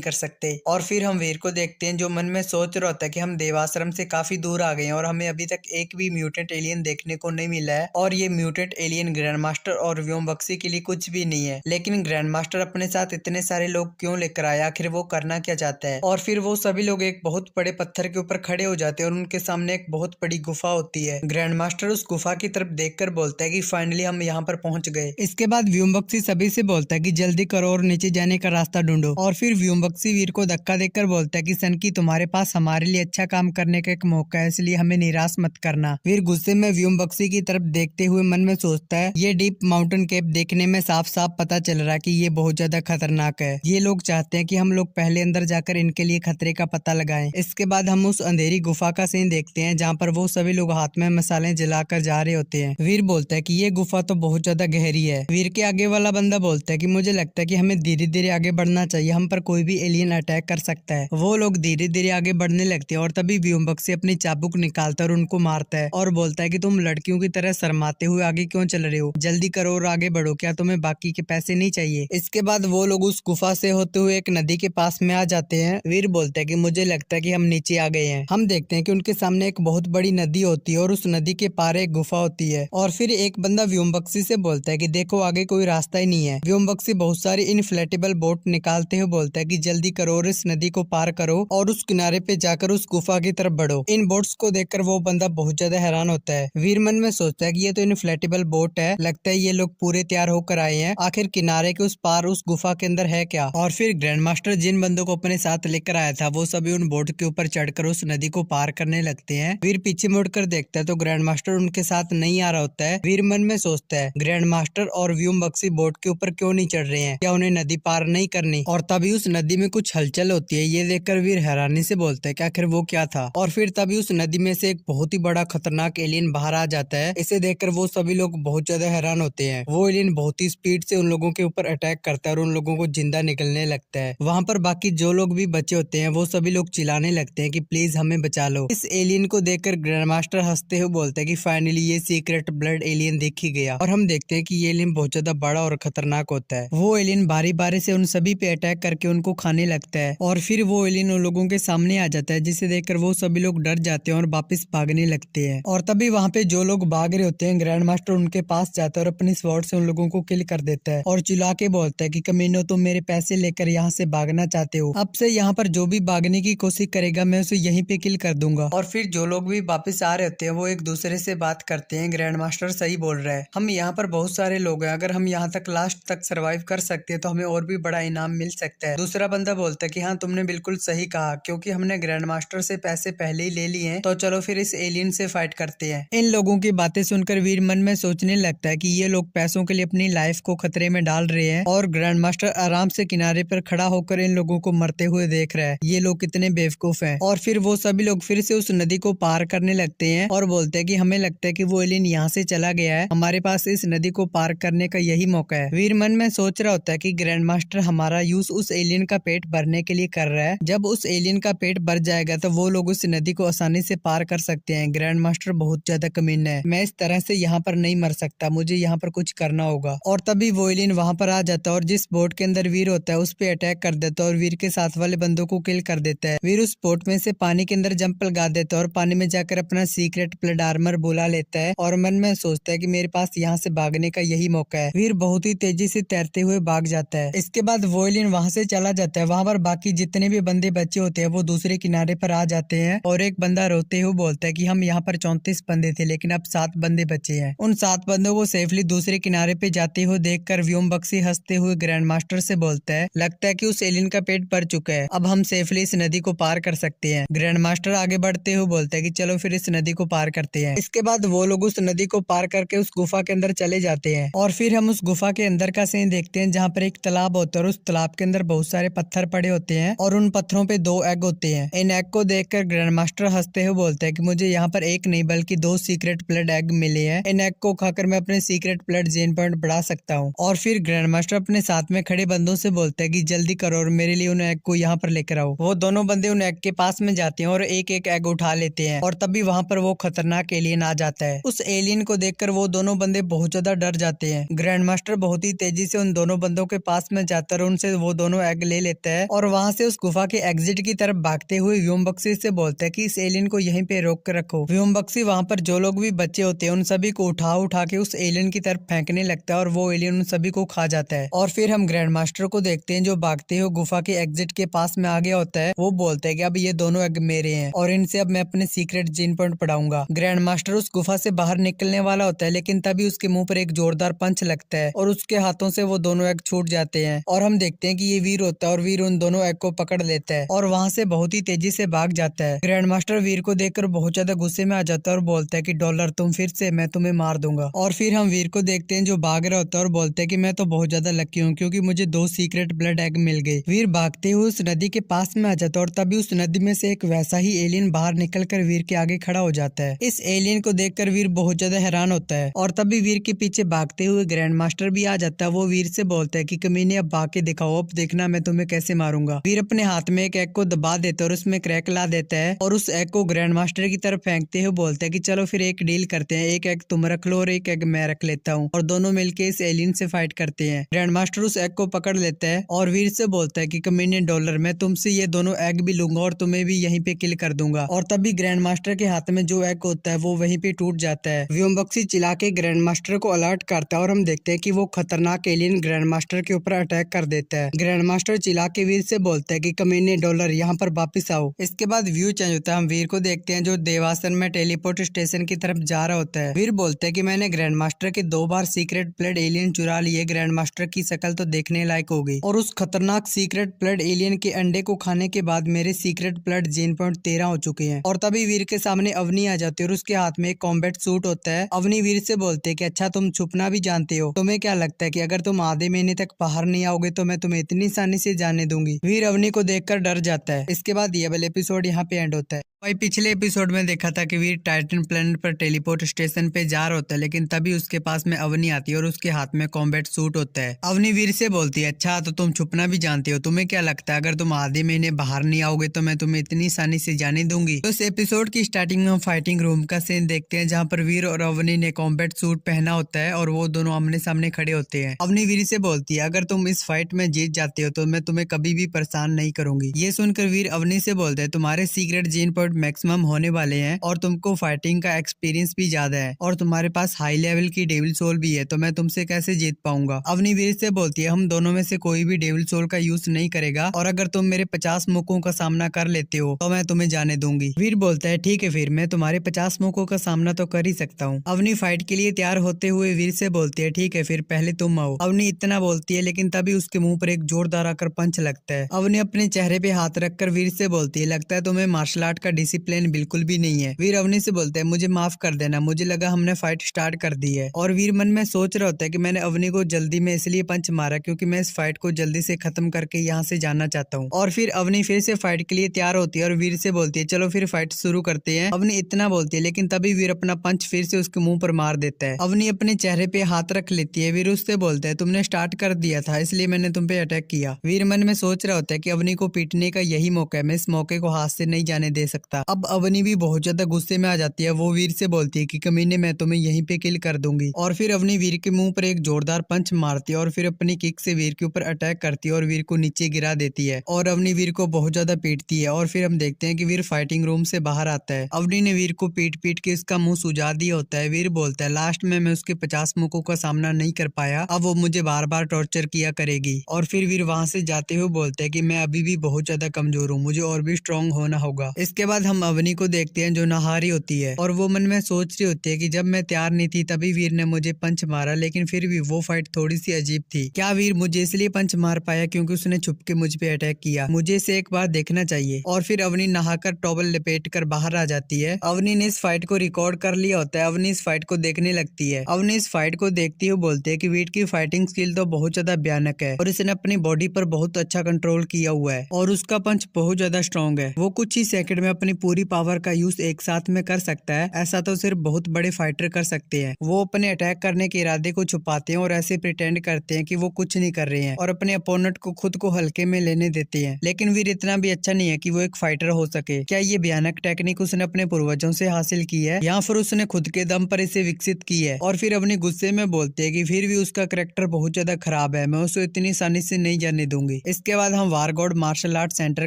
कर सकते। और फिर हम वीर को देखते हैं जो मन में सोच रहा होता है कि हम देवाश्रम से काफी दूर आ गए हैं और हमें अभी तक एक भी म्यूटेंट एलियन देखने को नहीं मिला है, और ये म्यूटेंट एलियन ग्रैंड मास्टर और व्योमबक्सी के लिए कुछ भी नहीं है। लेकिन ग्रैंड मास्टर अपने साथ इतने सारे लोग क्यों लेकर आया, आखिर वो करना क्या चाहता है। और फिर वो सभी लोग एक बहुत बड़े पत्थर के ऊपर खड़े हो जाते हैं और उनके सामने एक बहुत बड़ी गुफा होती है। ग्रैंड मास्टर उस गुफा की तरफ देखकर बोलता है कि फाइनली हम यहाँ पर पहुंच गए। इसके बाद व्योमबक्सी सभी से बोलता है कि जल्दी करो और नीचे जाने का रास्ता ढूंढो, और फिर व्योमबक्सी वीर को धक्का देकर बोलता है कि सनकी, तुम्हारे पास हमारे लिए अच्छा काम करने का एक मौका है, इसलिए हमें निराश मत करना। वीर गुस्से में व्योमबक्सी की तरफ देखते हुए मन में सोचता है, ये डीप माउंटेन केव देखने में साफ साफ पता चल रहा है कि ये बहुत ज्यादा खतरनाक है। ये लोग चाहते हैं कि हम लोग पहले अंदर जाकर इनके लिए खतरे का पता लगाएं। इसके बाद हम उस अंधेरी गुफा का सीन देखते हैं जहाँ पर वो सभी लोग हाथ में मसाले जलाकर जा रहे होते हैं। वीर बोलता है कि ये गुफा तो बहुत ज्यादा गहरी है। वीर के आगे वाला बंदा बोलता है कि मुझे लगता है कि हमें धीरे धीरे आगे बढ़ना चाहिए, हम पर कोई भी एलियन अटैक कर सकता है। वो लोग धीरे धीरे आगे बढ़ने लगते हैं और तभी व्योमबक्सी अपनी चाबुक निकालता है और उनको मारता है और बोलता है कि तुम लड़कियों की तरह शर्माते हुए आगे क्यों चल रहे हो, जल्दी करो और आगे बढ़ो, क्या तुम्हें बाकी के पैसे नहीं चाहिए। इसके बाद वो लोग उस गुफा से होते हुए एक नदी के पास में आ जाते हैं। वीर बोलता है कि मुझे लगता है कि हम नीचे आ गए हैं। हम देखते हैं कि उनके सामने एक बहुत बड़ी नदी होती है और उस नदी के पार एक गुफा होती है, और फिर एक बंदा व्योमबक्सी से बोलता है कि देखो आगे कोई रास्ता ही नहीं है। व्योमबक्सी बहुत सारी इनफ्लेटेबल बोट निकालते हुए बोलता है कि जल्दी करो और इस नदी को पार करो और उस किनारे पे जाकर उस गुफा की तरफ बढ़ो। इन बोट्स को देखकर वो बंदा बहुत ज्यादा हैरान होता है। वीर मन में सोचता है कि ये तो इनफ्लेटेबल बोट है, लगता है ये लोग पूरे तैयार होकर आए हैं, आखिर किनारे के उस पार उस गुफा के अंदर है क्या। और फिर ग्रैंड मास्टर जिन बंदों को अपने साथ लेकर आया था वो सभी उन बोट के ऊपर चढ़कर उस नदी को पार करने लगते हैं। वीर पीछे मुड़कर देखता है तो ग्रैंड मास्टर उनके साथ नहीं आ रहा होता है। वीर मन में सोचता है ग्रैंड मास्टर और व्योमबक्सी बोट के ऊपर क्यों नहीं चढ़ रहे हैं, क्या उन्हें नदी पार नहीं करनी। और तभी उस नदी में कुछ हलचल होती है, ये देखकर वीर हैरानी से बोलता है कि आखिर वो क्या था। और फिर तभी उस नदी में से एक बहुत ही बड़ा खतरनाक एलियन बाहर आ जाता है। इसे देखकर वो सभी लोग बहुत ज्यादा हैरान होते हैं। वो एलियन बहुत ही स्पीड से उन लोगों के ऊपर अटैक करता है और उन लोगों को जिंदा निकलने लगता है। वहाँ पर बाकी जो लोग भी बचे होते हैं वो सभी लोग चिल्लाने लगते हैं कि प्लीज हमें बचा लो। इस एलियन को देखकर ग्रैंड मास्टर हंसते हुए बोलते हैं कि फाइनली ये सीक्रेट ब्लड एलियन देख ही गया। और हम देखते हैं कि ये एलियन बहुत ज्यादा बड़ा और खतरनाक होता है। वो एलियन बारी बारी से उन सभी पे अटैक करके उनको खाने लगता है और फिर वो एलियन उन लोगों के सामने आ जाता है, जिसे देखकर वो सभी लोग डर जाते हैं और वापस भागने लगते हैं। और तभी वहाँ पे जो लोग भाग रहे होते हैं ग्रैंड मास्टर उनके पास जाता है और अपनी स्वॉर्ड से उन लोगों को किल कर देता है और चिल्ला के बोलता है कि कमीनो, तुम मेरे पैसे लेकर यहाँ से भागना चाहते हो, अब से यहाँ पर जो भी भागने की कोशिश करेगा मैं उसे यहीं पे किल कर दूंगा। और फिर जो लोग भी वापस आ रहे होते हैं वो एक दूसरे से बात करते हैं, ग्रैंड मास्टर सही बोल रहा है, हम यहाँ पर बहुत सारे लोग हैं, अगर हम यहाँ तक लास्ट तक सरवाइव कर सकते हैं तो हमें और भी बड़ा इनाम मिल सकता है। दूसरा बंदा बोलता है कि हाँ, तुमने बिल्कुल सही कहा, क्योंकि हमने ग्रैंड मास्टर से पैसे पहले ही ले लिए हैं, तो चलो फिर इस एलियन से फाइट करते हैं। इन लोगों की बातें सुनकर वीर मन में सोचने लगता है कि ये लोग पैसों के लिए अपनी लाइफ को खतरे में डाल रहे हैं और ग्रैंड मास्टर आराम से किनारे पर खड़ा होकर इन लोगों को मरते हुए देख रहा है, ये लोग कितने बेवकूफ हैं। और फिर वो सभी लोग फिर से उस नदी को पार करने लगते हैं और बोलते हैं कि हमें लगता है कि वो एलियन यहाँ से चला गया है, हमारे पास इस नदी को पार करने का यही मौका है। वीर मन में सोच रहा होता है कि ग्रैंड मास्टर हमारा यूज उस एलियन का पेट भरने के लिए कर रहा है, जब उस एलियन का पेट भर जाएगा तो वो लोग उस नदी को आसानी से पार कर सकते हैं। ग्रैंड मास्टर बहुत ज्यादा कमीना है, मैं इस तरह से यहाँ पर नहीं मर सकता, मुझे यहाँ पर कुछ करना होगा। और तभी वो एलियन वहाँ पर आ जाता है और जिस बोट के अंदर वीर होता है उस पे अटैक कर देता है और वीर के साथ वाले बंदों को किल कर देता है। वीर उस बोट में से पानी के अंदर जंप लगा देता है और पानी में जाकर अपना सीक्रेट ब्लड आर्मर बुला लेता है और मन में सोचता है कि मेरे पास यहाँ से भागने का यही मौका है। वीर बहुत ही तेजी से तैरते हुए भाग जाता है। इसके बाद वो एलियन वहाँ से चला जाता है। वहाँ पर बाकी जितने भी बंदे बचे होते हैं वो दूसरे किनारे पर आ जाते हैं और एक बंदा रोते हुए बोलता है कि हम यहाँ पर 34 बंदे थे लेकिन अब 7 बंदे बचे हैं। उन 7 बंदों को सेफली दूसरे किनारे पे जाते हुए देखकर व्योमबक्सी हंसते हुए ग्रैंड मास्टर से बोलता है, लगता है कि उस एलियन का पेट भर चुका है, अब हम सेफली इस नदी को पार कर सकते हैं। ग्रैंड मास्टर आगे बढ़ते हुए बोलता है कि चलो फिर इस नदी को पार करते हैं। इसके बाद वो लोग उस नदी को पार करके उस गुफा के अंदर चले जाते हैं और फिर हम उस गुफा के अंदर का सीन देखते हैं जहाँ पर एक तालाब होता है और उस तालाब के अंदर बहुत सारे पत्थर पड़े होते हैं और उन पत्थरों पे 2 एग होते हैं। इन एग को देखकर ग्रैंड मास्टर हंसते हुए बोलते हैं कि मुझे यहाँ पर एक नहीं बल्कि 2 सीक्रेट ब्लड एग मिले हैं। इन एग को खाकर मैं अपने सीक्रेट ब्लड जेन पॉइंट बढ़ा सकता हूँ। और फिर ग्रैंड मास्टर अपने साथ में खड़े बंदों से बोलते हैं कि जल्दी करो और मेरे लिए उन एग को यहाँ पर लेकर आओ। वो दोनों बंदे उन एग के पास में जाते हैं और एक एक एग उठा लेते हैं और तभी वहाँ पर वो खतरनाक एलियन आ जाता है। उस एलियन को देखकर वो दोनों बंदे बहुत ज्यादा डर जाते हैं। ग्रैंड मास्टर बहुत ही तेजी से उन दोनों बंदों के पास में जाकर उनसे वो दोनों एग ले लेता है और वहाँ से उस गुफा के एग्जिट की तरफ भागते हुए व्योमबक्सी से बोलता है कि इस एलियन को यहीं पे रोक कर रखो। व्योमबक्सी वहाँ पर जो लोग भी बच्चे होते हैं उन सभी को उठा उठा के उस एलियन की तरफ फेंकने लगता है और वो एलियन उन सभी को खा जाता है। और फिर हम ग्रैंड मास्टर को देखते हैं जो भागते हुए गुफा के एग्जिट के पास में आ गया होता है। वो बोलता है कि अब ये दोनों एग मेरे हैं और इनसे अब मैं अपने सीक्रेट जीन पॉइंट पढ़ाऊंगा। ग्रैंड मास्टर उस गुफा से बाहर निकलने वाला होता है लेकिन तभी उसके मुंह पर एक जोरदार पंच लगता है और उसके हाथों से वो दोनों एग छूट जाते हैं और हम देखते हैं कि ये वीर होता है और वीर उन दोनों एग को पकड़ लेता है और वहाँ से बहुत ही तेजी से भाग जाता है। ग्रैंड मास्टर वीर को देखकर बहुत ज्यादा गुस्से में आ जाता है और बोलता है कि डॉलर तुम फिर से, मैं तुम्हें मार दूंगा। और फिर हम वीर को देखते हैं जो भाग रहा होता है और बोलते हैं कि मैं तो बहुत ज्यादा लकी हूँ क्योंकि मुझे 2 सीक्रेट ब्लड एग मिल गए। वीर भागते हुए उस नदी के पास में आ जाता है और तभी उस नदी में से एक वैसा ही एलियन बाहर निकलकर वीर के आगे खड़ा हो जाता है। इस एलियन को देखकर वीर बहुत ज्यादा हैरान होता है और तभी वीर के पीछे भागते हुए ग्रैंड मास्टर भी आ जाता है। वो वीर से बोलता है कि कमीने अब भाग के दिखाओ, अब देखना मैं तुम्हें कैसे मारूंगा। वीर अपने हाथ में एक एग को दबा देता है और उसमें क्रैक ला देता है और उस एग को ग्रैंड मास्टर की तरफ फेंकते हुए बोलता है कि चलो फिर एक डील करते हैं, एक एग तुम रख लो और एक एग मैं रख लेता हूँ और दोनों मिलके इस एलियन से फाइट करते हैं। ग्रैंड मास्टर उस एग को पकड़ लेता है और वीर से बोलता है कि कमीने डॉलर, मैं तुमसे ये दोनों एग भी लूंगा और तुम्हें भी यहीं पे किल कर दूंगा। और तभी ग्रैंड मास्टर के हाथ में जो एग होता है वो वहीं पे टूट जाता है। व्योमबक्सी चिल्ला के ग्रैंड मास्टर को अलर्ट करता है और हम देखते हैं कि वो खतरनाक एलियन ग्रैंड मास्टर के ऊपर अटैक कर देता है। ग्रैंड मास्टर चिल्ला के वीर से बोलता है कि कमीने डॉलर यहाँ पर वापिस आओ। इसके बाद व्यू चेंज होता है। हम वीर को देखते हैं जो देवासन में टेलीपोर्ट स्टेशन की तरफ जा रहा होता है। वीर बोलते है कि मैंने ग्रैंड मास्टर के 2 बार सीक्रेट ब्लड एलियन चुरा लिए। ग्रैंड मास्टर की शक्ल तो देखने लायक हो गई और उस खतरनाक सीक्रेट ब्लड एलियन के अंडे को खाने के बाद मेरे सीक्रेट ब्लड जीन पॉइंट 13 हो चुके हैं। और तभी वीर के सामने अवनी आ जाती है और उसके हाथ में एक कॉम्बैट सूट होता है। अवनी वीर से बोलते है कि अच्छा तुम छुपना भी जानते हो, तुम्हें क्या लगता है कि अगर तुम आधे महीने तक बाहर नहीं आओगे तो मैं तुम्हें इतनी आसानी से जाने दूंगी। वीर अवनी को देखकर डर जाता है। इसके बाद ये वाला एपिसोड यहाँ पे एंड होता है। भाई पिछले एपिसोड में देखा था कि वीर टाइटन प्लेनेट पर टेलीपोर्ट स्टेशन पे जा रहा होता है लेकिन तभी उसके पास में अवनी आती है और उसके हाथ में कॉम्बैट सूट होता है। अवनी वीर से बोलती है अच्छा तो तुम छुपना भी जानते हो, तुम्हें क्या लगता है अगर तुम आधे महीने बाहर नहीं आओगे तो मैं तुम्हें इतनी आसानी से जाने दूंगी। तो इस एपिसोड की स्टार्टिंग में हम फाइटिंग रूम का सीन देखते हैं जहाँ पर वीर और अवनी ने कॉम्बैट सूट पहना होता है और वो दोनों आमने सामने खड़े होते हैं। अवनी वीर से बोलती है अगर तुम इस फाइट में जीत जाते हो तो मैं तुम्हें कभी भी परेशान नहीं करूंगी। ये सुनकर वीर अवनी से बोलते है तुम्हारे सीक्रेट जीन पॉइंट मैक्सिमम होने वाले हैं और तुमको फाइटिंग का एक्सपीरियंस भी ज्यादा है और तुम्हारे पास हाई लेवल की डेविल सोल भी है, तो मैं तुमसे कैसे जीत पाऊंगा। अवनी वीर से बोलती है हम दोनों में से कोई भी डेविल सोल का यूज नहीं करेगा और अगर तुम मेरे 50 मुखों का सामना कर लेते हो तो मैं तुम्हें जाने दूंगी। वीर बोलता है ठीक है फिर मैं तुम्हारे 50 मुखों का सामना तो कर ही सकता हूँ। अवनी फाइट के लिए तैयार होते हुए वीर से बोलती है ठीक है फिर पहले तुम आओ। अवनी इतना बोलती है लेकिन तभी उसके मुंह पर एक जोरदार आकर पंच लगता है। अवनी अपने चेहरे पे हाथ रखकर वीर से बोलती है लगता है तुम्हें मार्शल आर्ट का डिसिप्लिन बिल्कुल भी नहीं है। वीर अवनी से बोलते हैं मुझे माफ कर देना, मुझे लगा हमने फाइट स्टार्ट कर दी है। और वीर मन में सोच रहा होता है कि मैंने अवनी को जल्दी में इसलिए पंच मारा क्योंकि मैं इस फाइट को जल्दी से खत्म करके यहाँ से जाना चाहता हूँ। और फिर अवनी फिर से फाइट के लिए तैयार होती है और वीर से बोलती है चलो फिर फाइट शुरू करते हैं। अवनी इतना बोलती है लेकिन तभी वीर अपना पंच फिर से उसके मुंह पर मार देता है। अवनी अपने चेहरे पे हाथ रख लेती है। वीर उससे बोलता है तुमने स्टार्ट कर दिया था इसलिए मैंने तुम पे अटैक किया। वीर मन में सोच रहा होता है कि अवनी को पीटने का यही मौका है, मैं इस मौके को हाथ से नहीं जाने दे सकता। अब अवनी भी बहुत ज्यादा गुस्से में आ जाती है। वो वीर से बोलती है कि कमीने मैं तुम्हें यहीं पे किल कर दूंगी। और फिर अवनी वीर के मुंह पर एक जोरदार पंच मारती है और फिर अपनी किक से वीर के ऊपर अटैक करती है और वीर को नीचे गिरा देती है और अवनी वीर को बहुत ज्यादा पीटती है। और फिर हम देखते हैं कि वीर फाइटिंग रूम से बाहर आता है। अवनी ने वीर को पीट पीट के इसका मुंह सुजा दिया होता है। वीर बोलता है लास्ट में मैं उसके 50 मुखों का सामना नहीं कर पाया, अब वो मुझे बार बार टॉर्चर किया करेगी। और फिर वीर वहां से जाते हुए बोलते हैं कि मैं अभी भी बहुत ज्यादा कमजोर हूँ, मुझे और भी स्ट्रॉन्ग होना होगा। इसके बाद हम अवनी को देखते हैं जो नहा रही होती है और वो मन में सोच रही होती है कि जब मैं तैयार नहीं थी तभी वीर ने मुझे पंच मारा, लेकिन फिर भी वो फाइट थोड़ी सी अजीब थी। क्या वीर मुझे इसलिए पंच मार पाया क्योंकि उसने छुप के मुझ पे अटैक किया? मुझे इसे एक बार देखना चाहिए। और फिर अवनी नहाकर टॉवल लपेट कर बाहर आ जाती है। अवनी ने इस फाइट को रिकॉर्ड कर लिया होता है। अवनी इस फाइट को देखने लगती है। अवनी इस फाइट को देखते हुए बोलते हैं कि वीट की फाइटिंग स्किल तो बहुत ज्यादा भयानक है और इसने अपनी बॉडी पर बहुत अच्छा कंट्रोल किया हुआ है और उसका पंच बहुत ज्यादा स्ट्रॉन्ग है। वो कुछ ही सेकंड में अपनी पूरी पावर का यूज एक साथ में कर सकता है। ऐसा तो सिर्फ बहुत बड़े फाइटर कर सकते हैं। वो अपने अटैक करने के इरादे को छुपाते हैं और ऐसे प्रिटेंड करते हैं कि वो कुछ नहीं कर रहे हैं और अपने अपोनेंट को खुद को हल्के में लेने देते हैं। लेकिन वीर इतना भी अच्छा नहीं है कि वो एक फाइटर हो सके। क्या ये भयानक टेक्निक उसने अपने पूर्वजों से हासिल की है या फिर उसने खुद के दम पर इसे विकसित की है? और फिर अपने गुस्से में बोलते हैं कि फिर भी उसका कैरेक्टर बहुत ज्यादा खराब है, मैं उसे इतनी आसानी से नहीं जाने दूंगी। इसके बाद हम war god martial art centre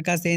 का सीन